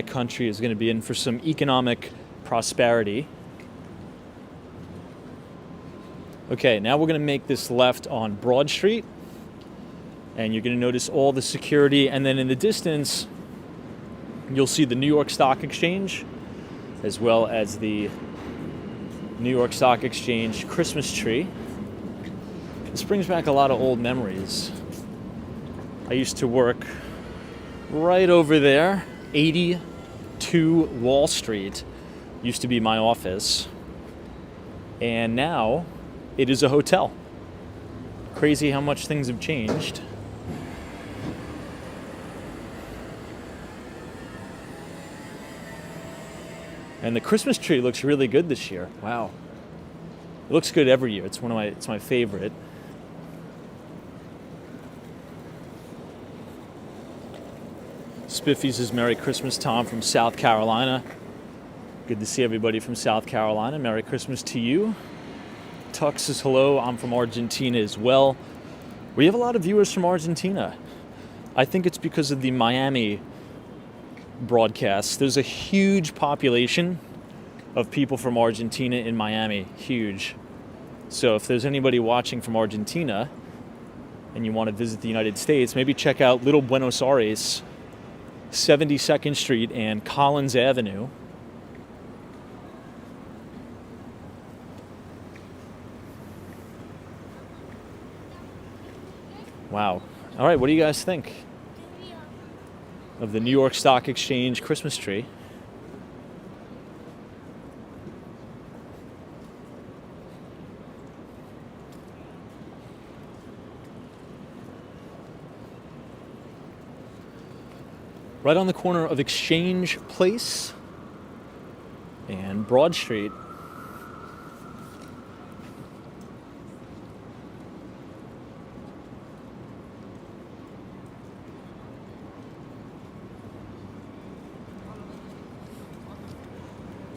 country is going to be in for some economic prosperity. Okay, now we're going to make this left on Broad Street, and you're going to notice all the security, and then in the distance you'll see the New York Stock Exchange as well as the New York Stock Exchange Christmas tree. This brings back a lot of old memories. I used to work right over there. 82 Wall Street used to be my office, and now it is a hotel. Crazy how much things have changed. And the Christmas tree looks really good this year. Wow. It looks good every year. It's my favorite. Spiffy says, Merry Christmas, Tom from South Carolina. Good to see everybody from South Carolina. Merry Christmas to you. Tux says, hello, I'm from Argentina as well. We have a lot of viewers from Argentina. I think it's because of the Miami broadcasts. There's a huge population of people from Argentina in Miami. Huge. So if there's anybody watching from Argentina and you want to visit the United States, maybe check out Little Buenos Aires, 72nd Street and Collins Avenue. Wow. All right, what do you guys think of the New York Stock Exchange Christmas tree? Right on the corner of Exchange Place and Broad Street.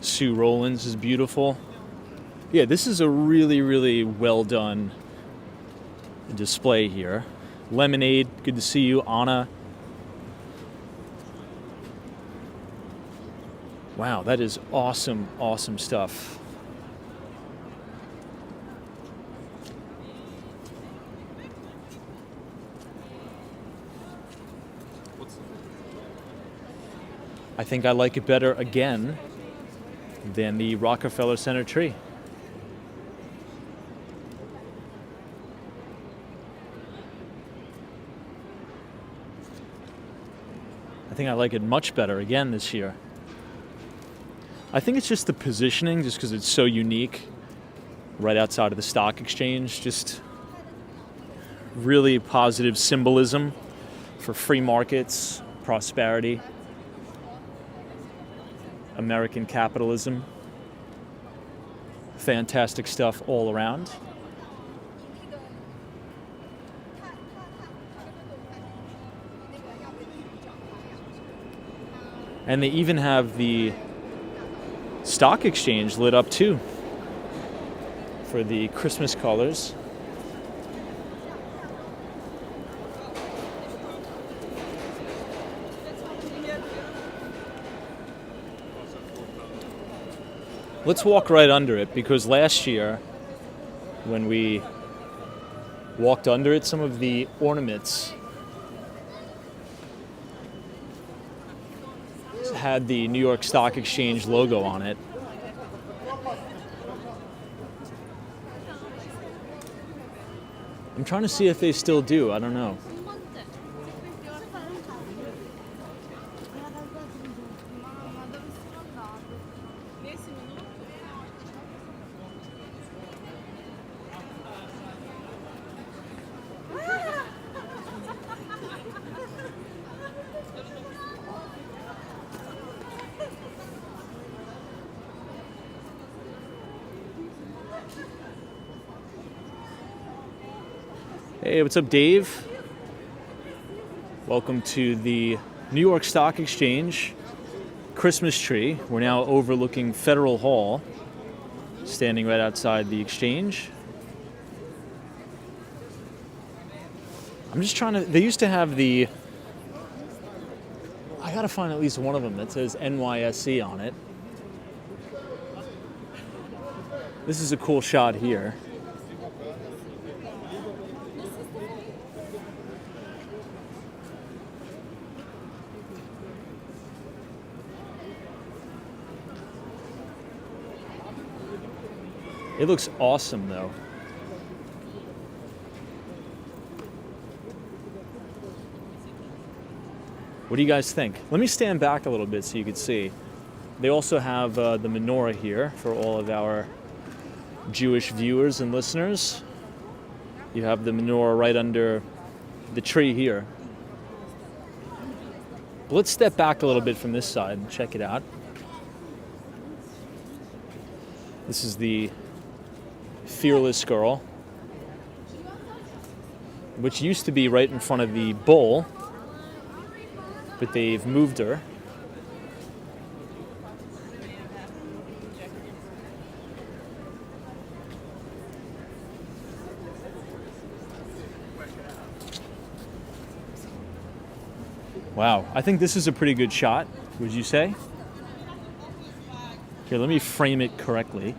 Sue Rollins is beautiful. Yeah, this is a really, really well done display here. Lemonade, good to see you. Anna. Wow, that is awesome, awesome stuff. I think I like it better again than the Rockefeller Center tree. I think I like it much better again this year. I think it's just the positioning, just because it's so unique right outside of the stock exchange. Just really positive symbolism for free markets, prosperity, American capitalism. Fantastic stuff all around. And they even have the stock exchange lit up too for the Christmas colors. Let's walk right under it, because last year when we walked under it, some of the ornaments had the New York Stock Exchange logo on it. I'm trying to see if they still do. I don't know. Hey, what's up, Dave? Welcome to the New York Stock Exchange Christmas tree. We're now overlooking Federal Hall, standing right outside the exchange. I'm just trying to, they used to have the, I gotta find at least one of them that says NYC on it. This is a cool shot here. It looks awesome, though. What do you guys think? Let me stand back a little bit so you can see. They also have the menorah here for all of our Jewish viewers and listeners. You have the menorah right under the tree here. But let's step back a little bit from this side and check it out. This is the Fearless Girl, which used to be right in front of the bull, but they've moved her. Wow, I think this is a pretty good shot, would you say? Here, let me frame it correctly.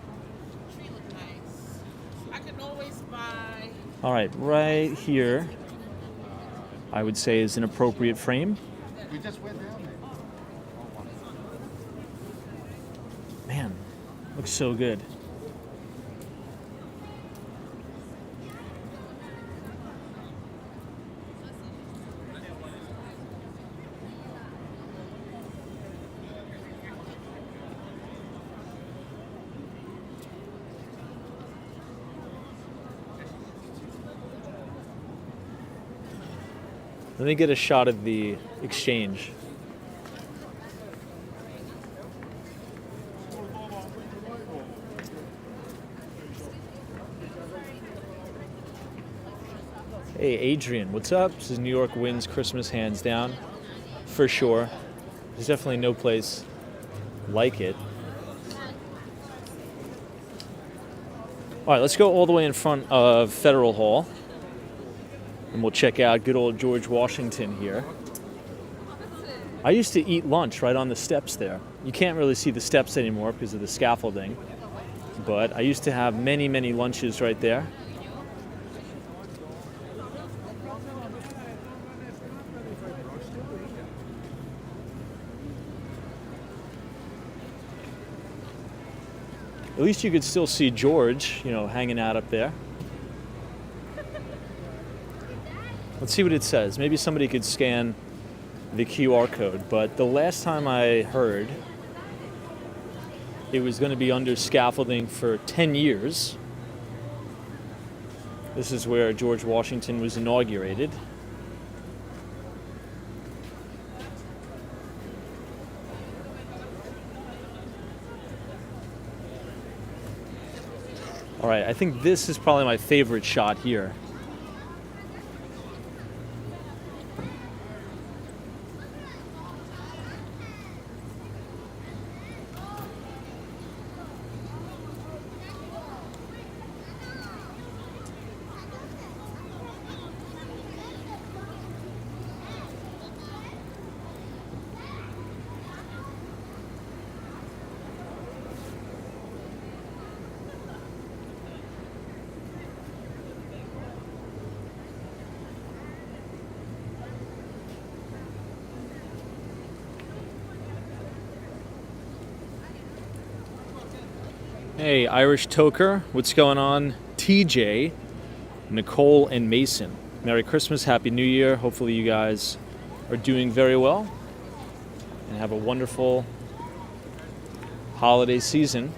All right, right here, I would say is an appropriate frame. We just went down there. Man, looks so good. Let me get a shot of the exchange. Hey, Adrian, what's up? This is New York wins Christmas hands down, for sure. There's definitely no place like it. All right, let's go all the way in front of Federal Hall, and we'll check out good old George Washington here. I used to eat lunch right on the steps there. You can't really see the steps anymore because of the scaffolding, but I used to have many, many lunches right there. At least you could still see George, hanging out up there. Let's see what it says. Maybe somebody could scan the QR code, but the last time I heard, it was going to be under scaffolding for 10 years. This is where George Washington was inaugurated. All right, I think this is probably my favorite shot here. Hey, Irish Toker, what's going on? TJ, Nicole, and Mason. Merry Christmas, Happy New Year. Hopefully you guys are doing very well and have a wonderful holiday season.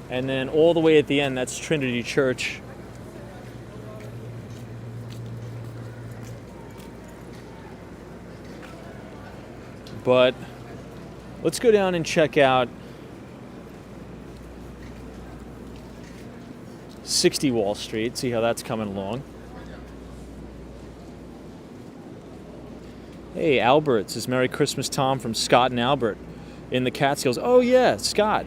And then all the way at the end, that's Trinity Church. But let's go down and check out 60 Wall Street, see how that's coming along. Hey, Albert, says Merry Christmas, Tom, from Scott and Albert in the Catskills. Oh, yeah, Scott.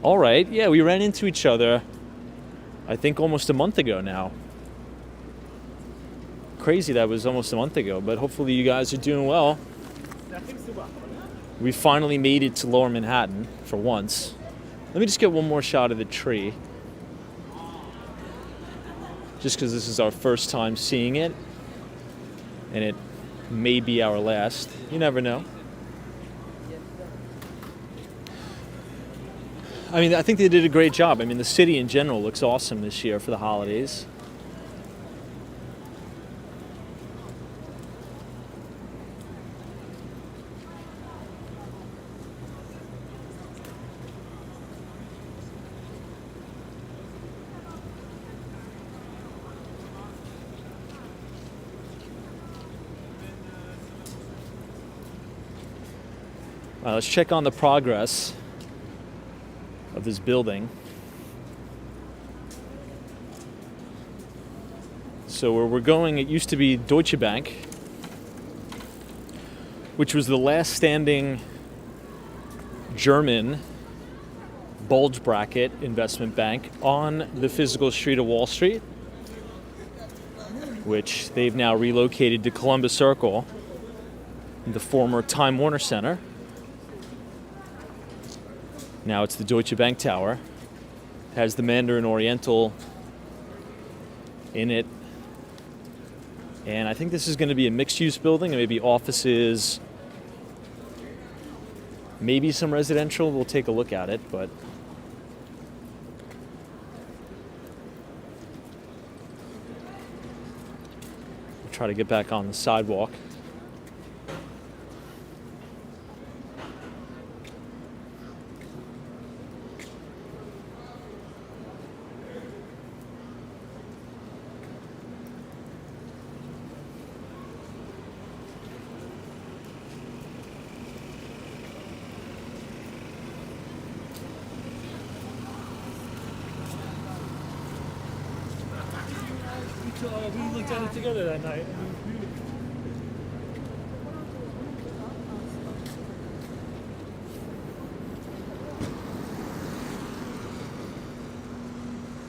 All right, yeah, we ran into each other, I think, almost a month ago now. Crazy that was almost a month ago, but hopefully you guys are doing well. We finally made it to Lower Manhattan for once. Let me just get one more shot of the tree. Just because this is our first time seeing it. And it may be our last. You never know. I mean, I think they did a great job. I mean, the city in general looks awesome this year for the holidays. Let's check on the progress of this building. So where we're going, it used to be Deutsche Bank, which was the last standing German bulge bracket investment bank on the physical street of Wall Street, which they've now relocated to Columbus Circle, the former Time Warner Center. Now it's the Deutsche Bank Tower. It has the Mandarin Oriental in it. And I think this is going to be a mixed-use building, maybe offices, maybe some residential. We'll take a look at it, but we'll try to get back on the sidewalk. We looked at it together that night.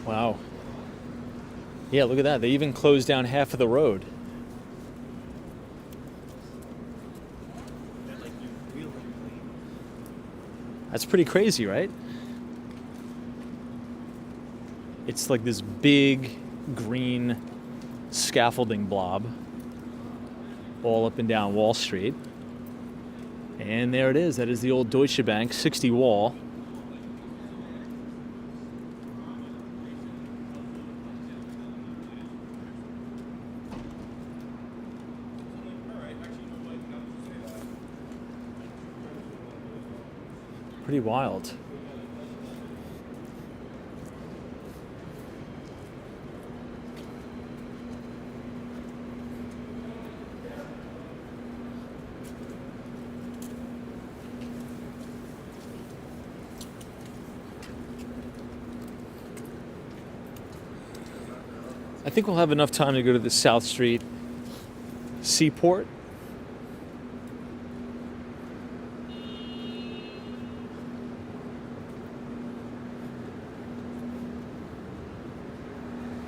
Wow. Yeah, look at that. They even closed down half of the road. That's pretty crazy, right? It's like this big green scaffolding blob all up and down Wall Street. And there it is. That is the old Deutsche Bank 60 wall. Pretty wild. I think we'll have enough time to go to the South Street Seaport.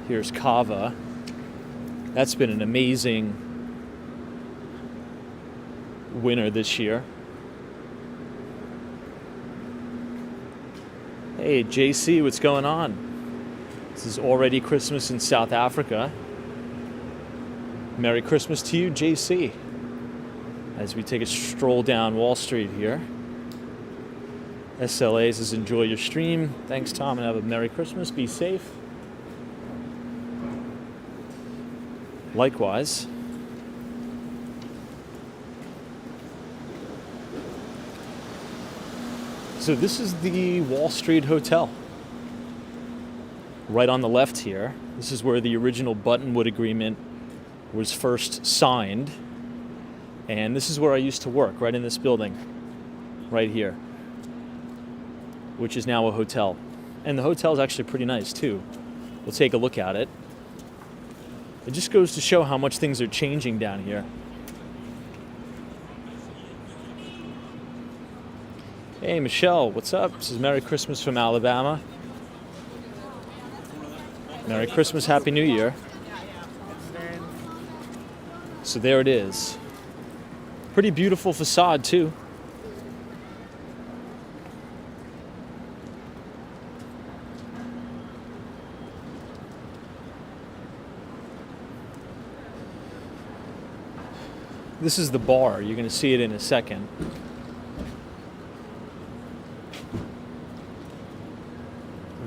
Here's Kava. That's been an amazing winner this year. Hey, JC, what's going on? This is already Christmas in South Africa. Merry Christmas to you, JC. As we take a stroll down Wall Street here. SLA says enjoy your stream. Thanks, Tom, and have a Merry Christmas. Be safe. Likewise. So this is the Wall Street Hotel. Right on the left here. This is where the original Buttonwood agreement was first signed. And this is where I used to work, right in this building. Right here. Which is now a hotel. And the hotel is actually pretty nice too. We'll take a look at it. It just goes to show how much things are changing down here. Hey, Michelle, what's up? This is Merry Christmas from Alabama. Merry Christmas, Happy New Year. So there it is. Pretty beautiful facade, too. This is the bar. You're going to see it in a second.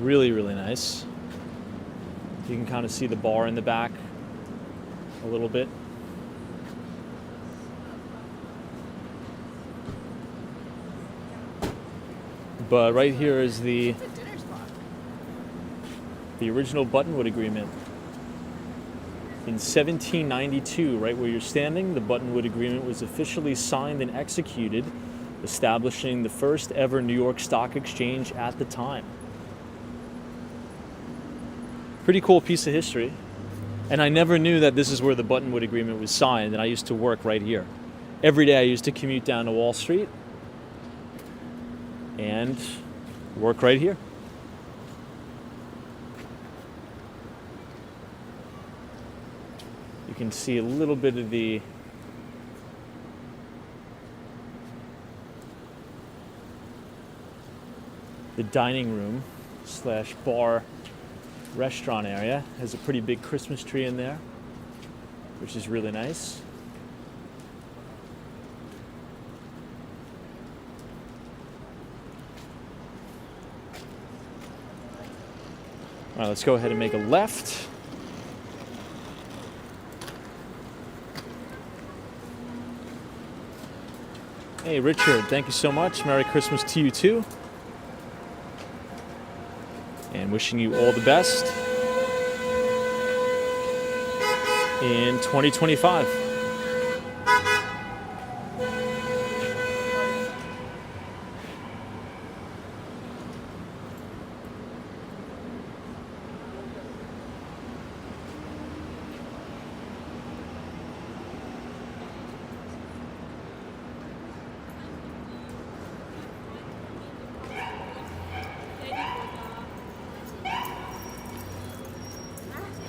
Really, really nice. You can kind of see the bar in the back a little bit. But right here is the original Buttonwood agreement. In 1792, right where you're standing, the Buttonwood Agreement was officially signed and executed, establishing the first ever New York Stock Exchange at the time. Pretty cool piece of history. And I never knew that this is where the Buttonwood Agreement was signed, and I used to work right here. Every day I used to commute down to Wall Street and work right here. You can see a little bit of the dining room slash bar restaurant area. Has a pretty big Christmas tree in there, which is really nice. All right, let's go ahead and make a left. Hey, Richard, thank you so much. Merry Christmas to you, too. And wishing you all the best in 2025.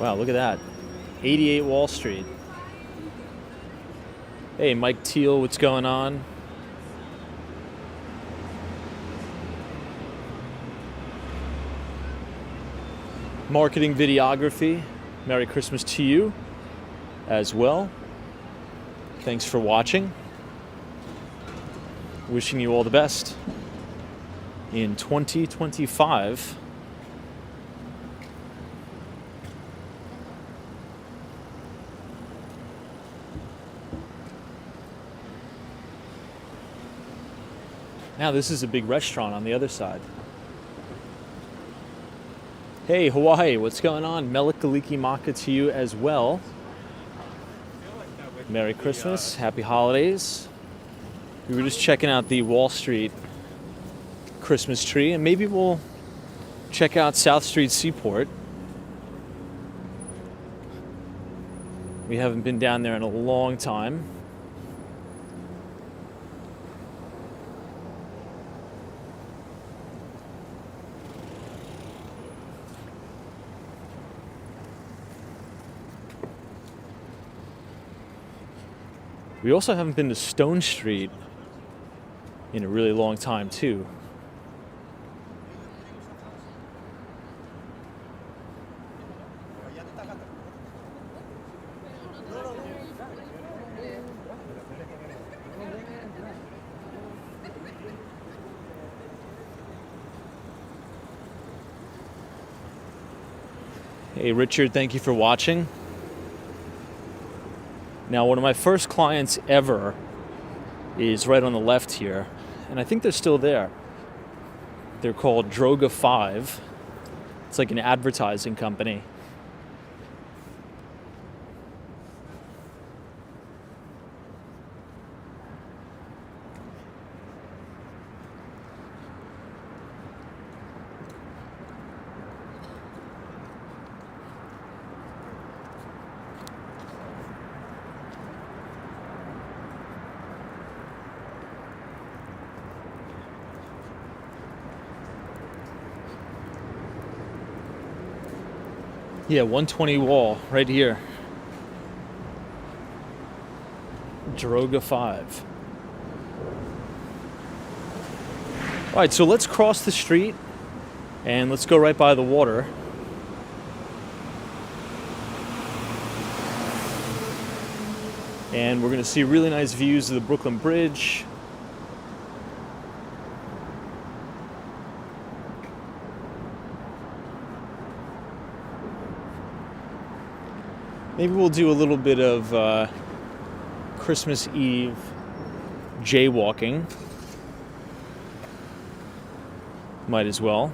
Wow, look at that. 88 Wall Street. Hey, Mike Teal, what's going on? Marketing videography. Merry Christmas to you as well. Thanks for watching. Wishing you all the best in 2025. Now this is a big restaurant on the other side. Hey, Hawaii, what's going on? Melikaliki Maka to you as well. Merry Christmas, happy holidays. We were just checking out the Wall Street Christmas tree, and maybe we'll check out South Street Seaport. We haven't been down there in a long time. We also haven't been to Stone Street in a really long time, too. Hey, Richard, thank you for watching. Now, one of my first clients ever is right on the left here, and I think they're still there. They're called Droga 5. It's like an advertising company. Yeah, 120 wall right here. Droga 5. All right, so let's cross the street and let's go right by the water. And we're going to see really nice views of the Brooklyn Bridge. Maybe we'll do a little bit of Christmas Eve jaywalking. Might as well.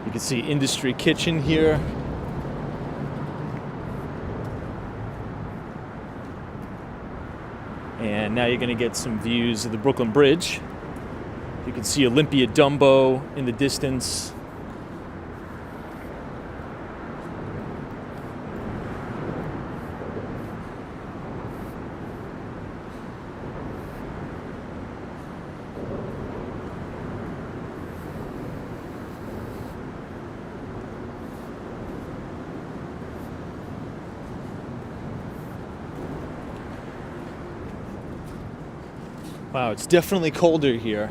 You can see Industry Kitchen here. And now you're going to get some views of the Brooklyn Bridge. You can see Olympia Dumbo in the distance. Wow, it's definitely colder here.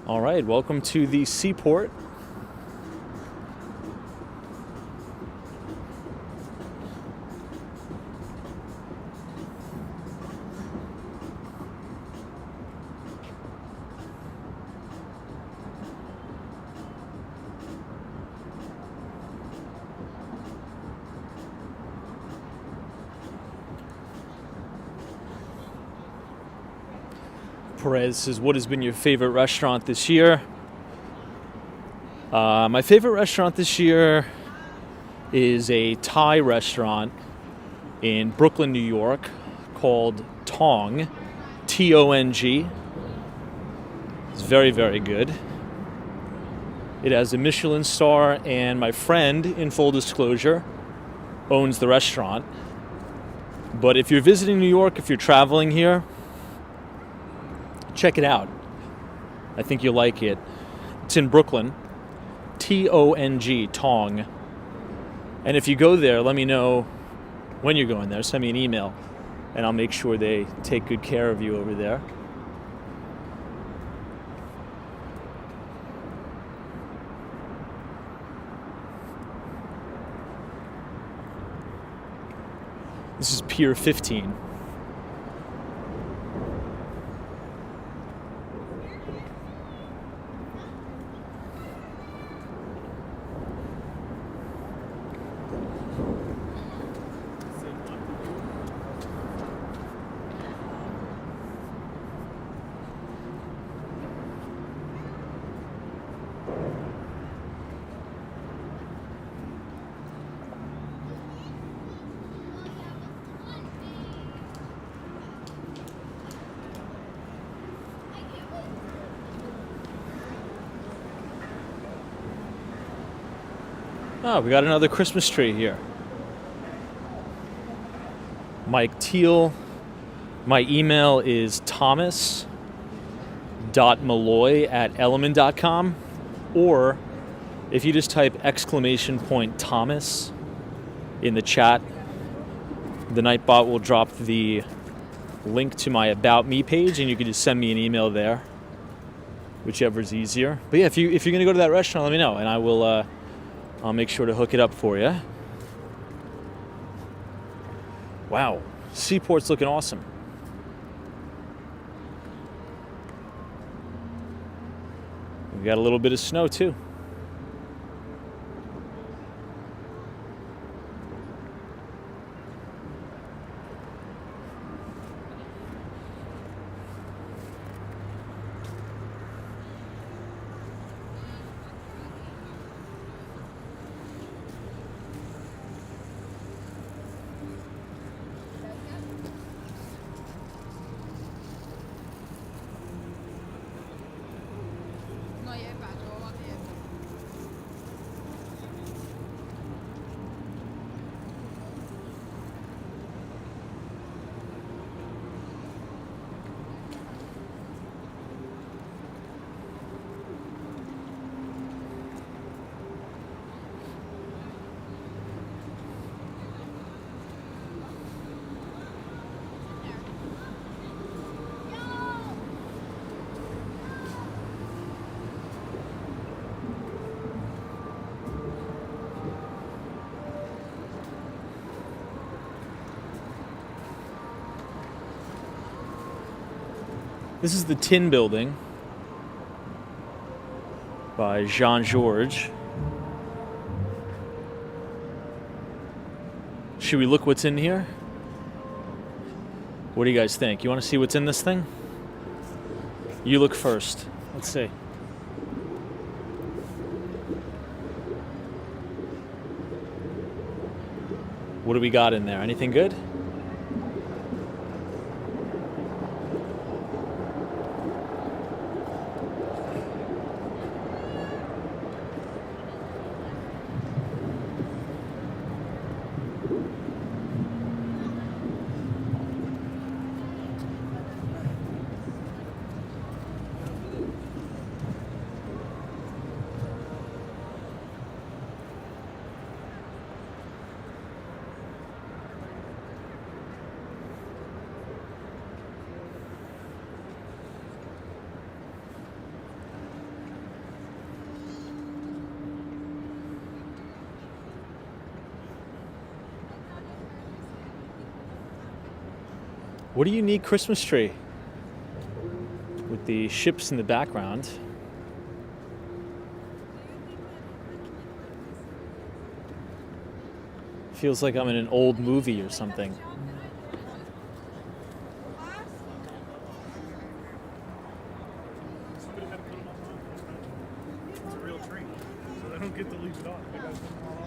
All right, welcome to the Seaport. Perez says, what has been your favorite restaurant this year? My favorite restaurant this year is a Thai restaurant in Brooklyn, New York called Tong, T-O-N-G. It's very, very good. It has a Michelin star, and my friend, in full disclosure, owns the restaurant. But if you're visiting New York, if you're traveling here, check it out. I think you'll like it. It's in Brooklyn. Tong, Tong. And if you go there, let me know when you're going there. Send me an email, and I'll make sure they take good care of you over there. This is Pier 15. Oh, we got another Christmas tree here. Mike Teal. My email is thomas.malloy@element.com, or if you just type !Thomas in the chat, the Nightbot will drop the link to my About Me page, and you can just send me an email there, whichever's easier. But yeah, if you're gonna go to that restaurant, let me know, and I'll make sure to hook it up for you. Wow, Seaport's looking awesome. We got a little bit of snow too. This is the Tin Building by Jean-Georges. Should we look what's in here? What do you guys think? You want to see what's in this thing? You look first. Let's see. What do we got in there? Anything good? What a unique Christmas tree with the ships in the background. Feels like I'm in an old movie or something. Somebody had to put them all on. It's a real tree, so they don't get to leave it on. They gotta put them all on.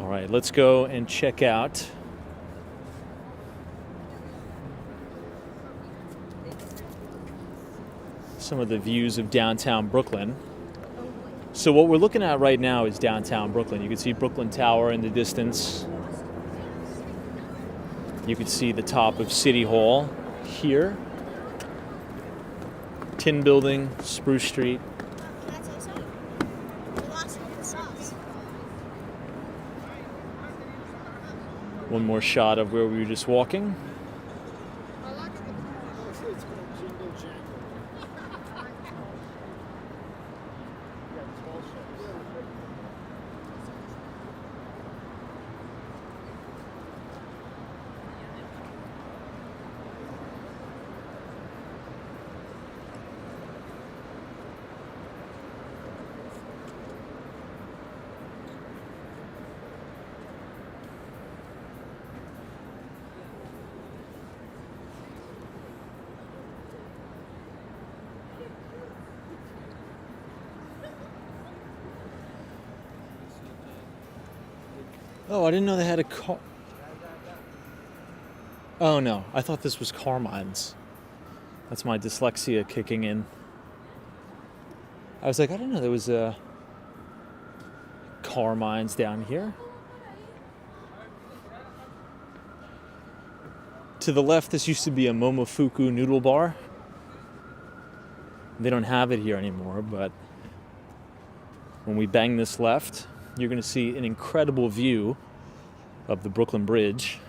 All right, let's go and check out some of the views of downtown Brooklyn. So what we're looking at right now is downtown Brooklyn. You can see Brooklyn Tower in the distance. You can see the top of City Hall here. Tin Building, Spruce Street. Can I tell you something? We lost one of the sauce. One more shot of where we were just walking. Oh, I didn't know they had a car. Oh no, I thought this was Carmine's. That's my dyslexia kicking in. I was like, I didn't know there was a Carmine's down here. To the left, this used to be a Momofuku noodle bar. They don't have it here anymore, but when we bang this left, you're going to see an incredible view of the Brooklyn Bridge.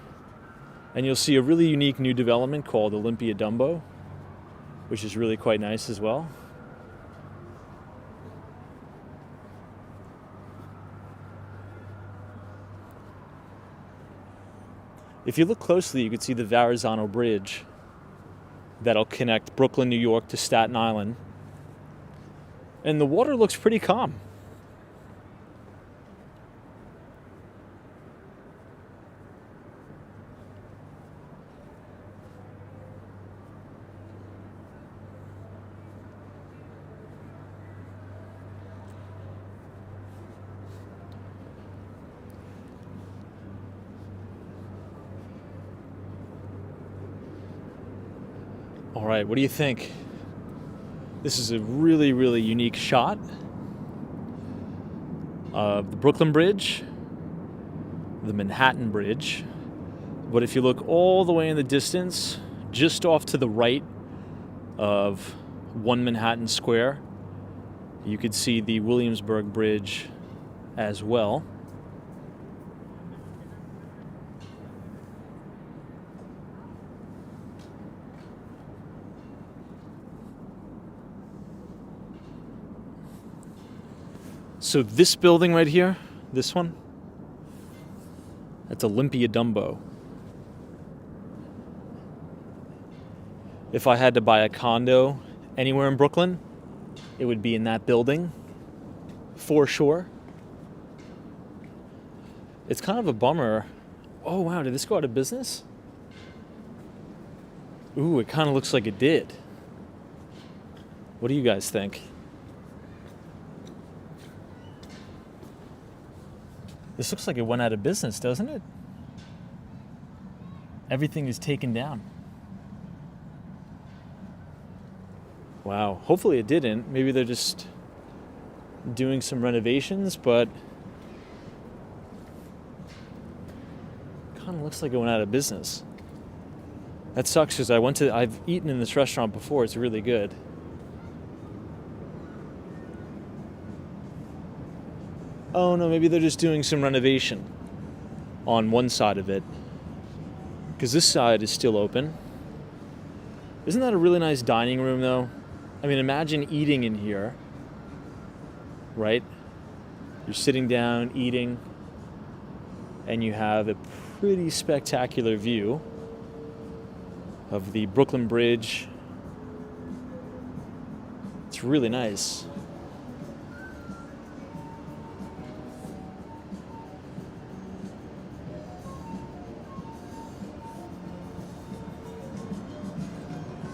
And you'll see a really unique new development called Olympia Dumbo, which is really quite nice as well. If you look closely, you can see the Verrazano Bridge that'll connect Brooklyn, New York to Staten Island. And the water looks pretty calm. All right, what do you think? This is a really, really unique shot of the Brooklyn Bridge, the Manhattan Bridge. But if you look all the way in the distance, just off to the right of One Manhattan Square, you could see the Williamsburg Bridge as well. So this building right here, this one, that's Olympia Dumbo. If I had to buy a condo anywhere in Brooklyn, it would be in that building, for sure. It's kind of a bummer. Oh wow, did this go out of business? Ooh, it kind of looks like it did. What do you guys think? This looks like it went out of business, doesn't it? Everything is taken down. Wow, hopefully it didn't. Maybe they're just doing some renovations, but kind of looks like it went out of business. That sucks because I've eaten in this restaurant before. It's really good. Oh no, maybe they're just doing some renovation on one side of it, because this side is still open. Isn't that a really nice dining room though? I mean, imagine eating in here, right? You're sitting down, eating, and you have a pretty spectacular view of the Brooklyn Bridge. It's really nice.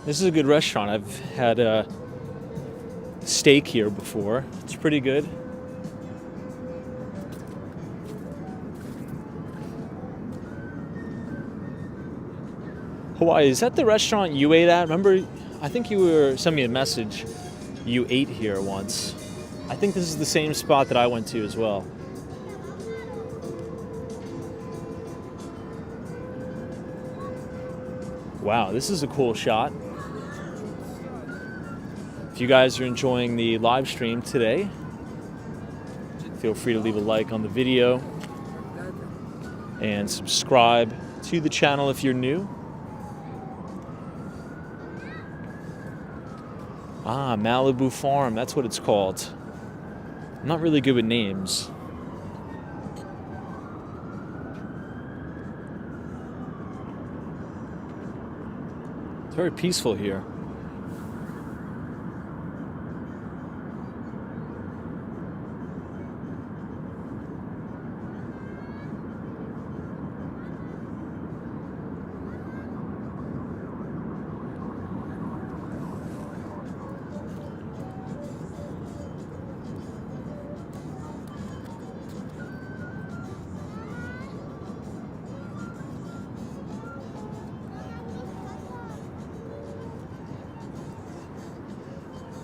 This is a good restaurant. I've had a steak here before. It's pretty good. Hawaii, is that the restaurant you ate at? Remember I think you sent me a message. You ate here once. I think this is the same spot that I went to as well. Wow, this is a cool shot. If you guys are enjoying the live stream today, feel free to leave a like on the video and subscribe to the channel if you're new. Ah, Malibu Farm, that's what it's called. I'm not really good with names. It's very peaceful here.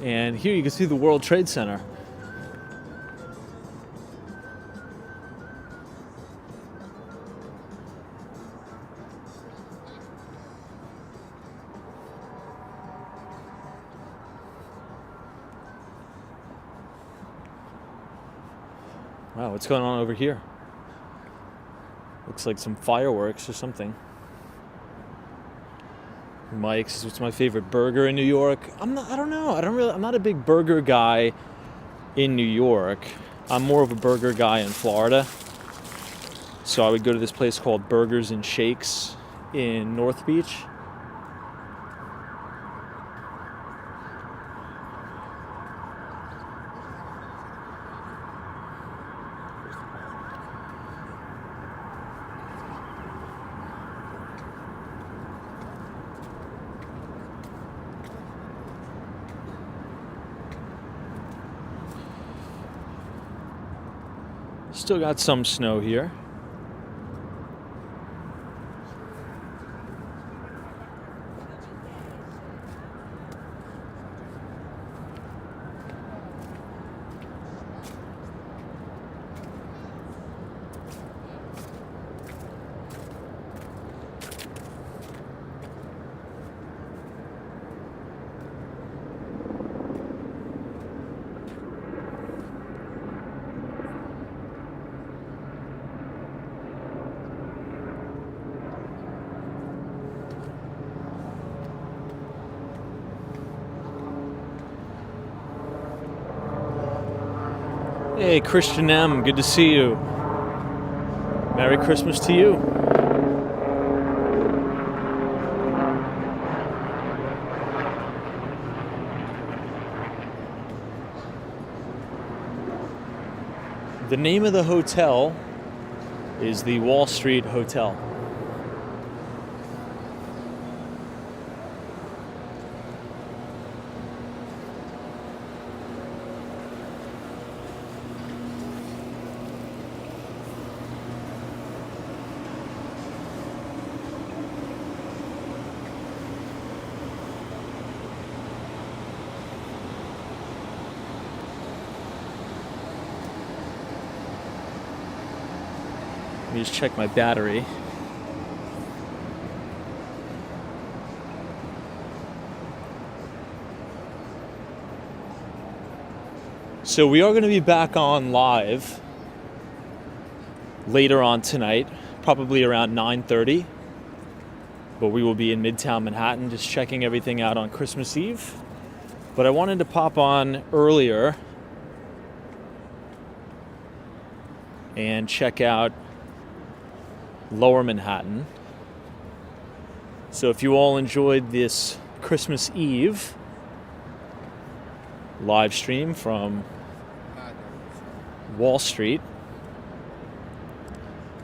And here you can see the World Trade Center. Wow, what's going on over here? Looks like some fireworks or something. Mike's, what's my favorite burger in New York? I'm not a big burger guy in New York. I'm more of a burger guy in Florida. So I would go to this place called Burgers and Shakes in North Beach. Still got some snow here. Hey, Christian M., good to see you. Merry Christmas to you. The name of the hotel is the Wall Street Hotel. Let me just check my battery. So we are going to be back on live later on tonight, probably around 9:30. But we will be in Midtown Manhattan just checking everything out on Christmas Eve. But I wanted to pop on earlier and check out Lower Manhattan. So if you all enjoyed this Christmas Eve live stream from Wall Street,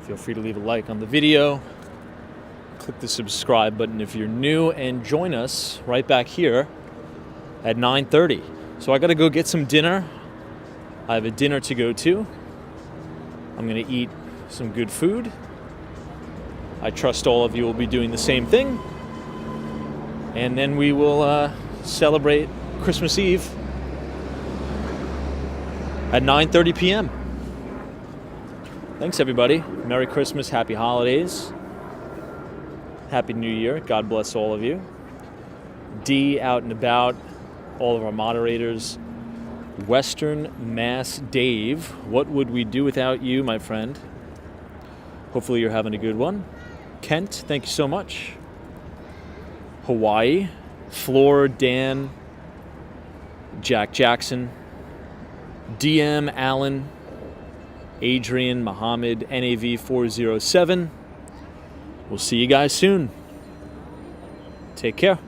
feel free to leave a like on the video, click the subscribe button if you're new, and join us right back here at 9:30. So I gotta go get some dinner. I have a dinner to go to. I'm gonna eat some good food. I trust all of you will be doing the same thing. And then we will celebrate Christmas Eve at 9:30 p.m. Thanks, everybody. Merry Christmas, Happy Holidays, Happy New Year. God bless all of you. D out and about, all of our moderators. Western Mass Dave, what would we do without you, my friend? Hopefully you're having a good one. Kent, thank you so much. Hawaii, Floor, Dan, Jack Jackson, DM, Allen, Adrian, Muhammad, NAV407. We'll see you guys soon. Take care.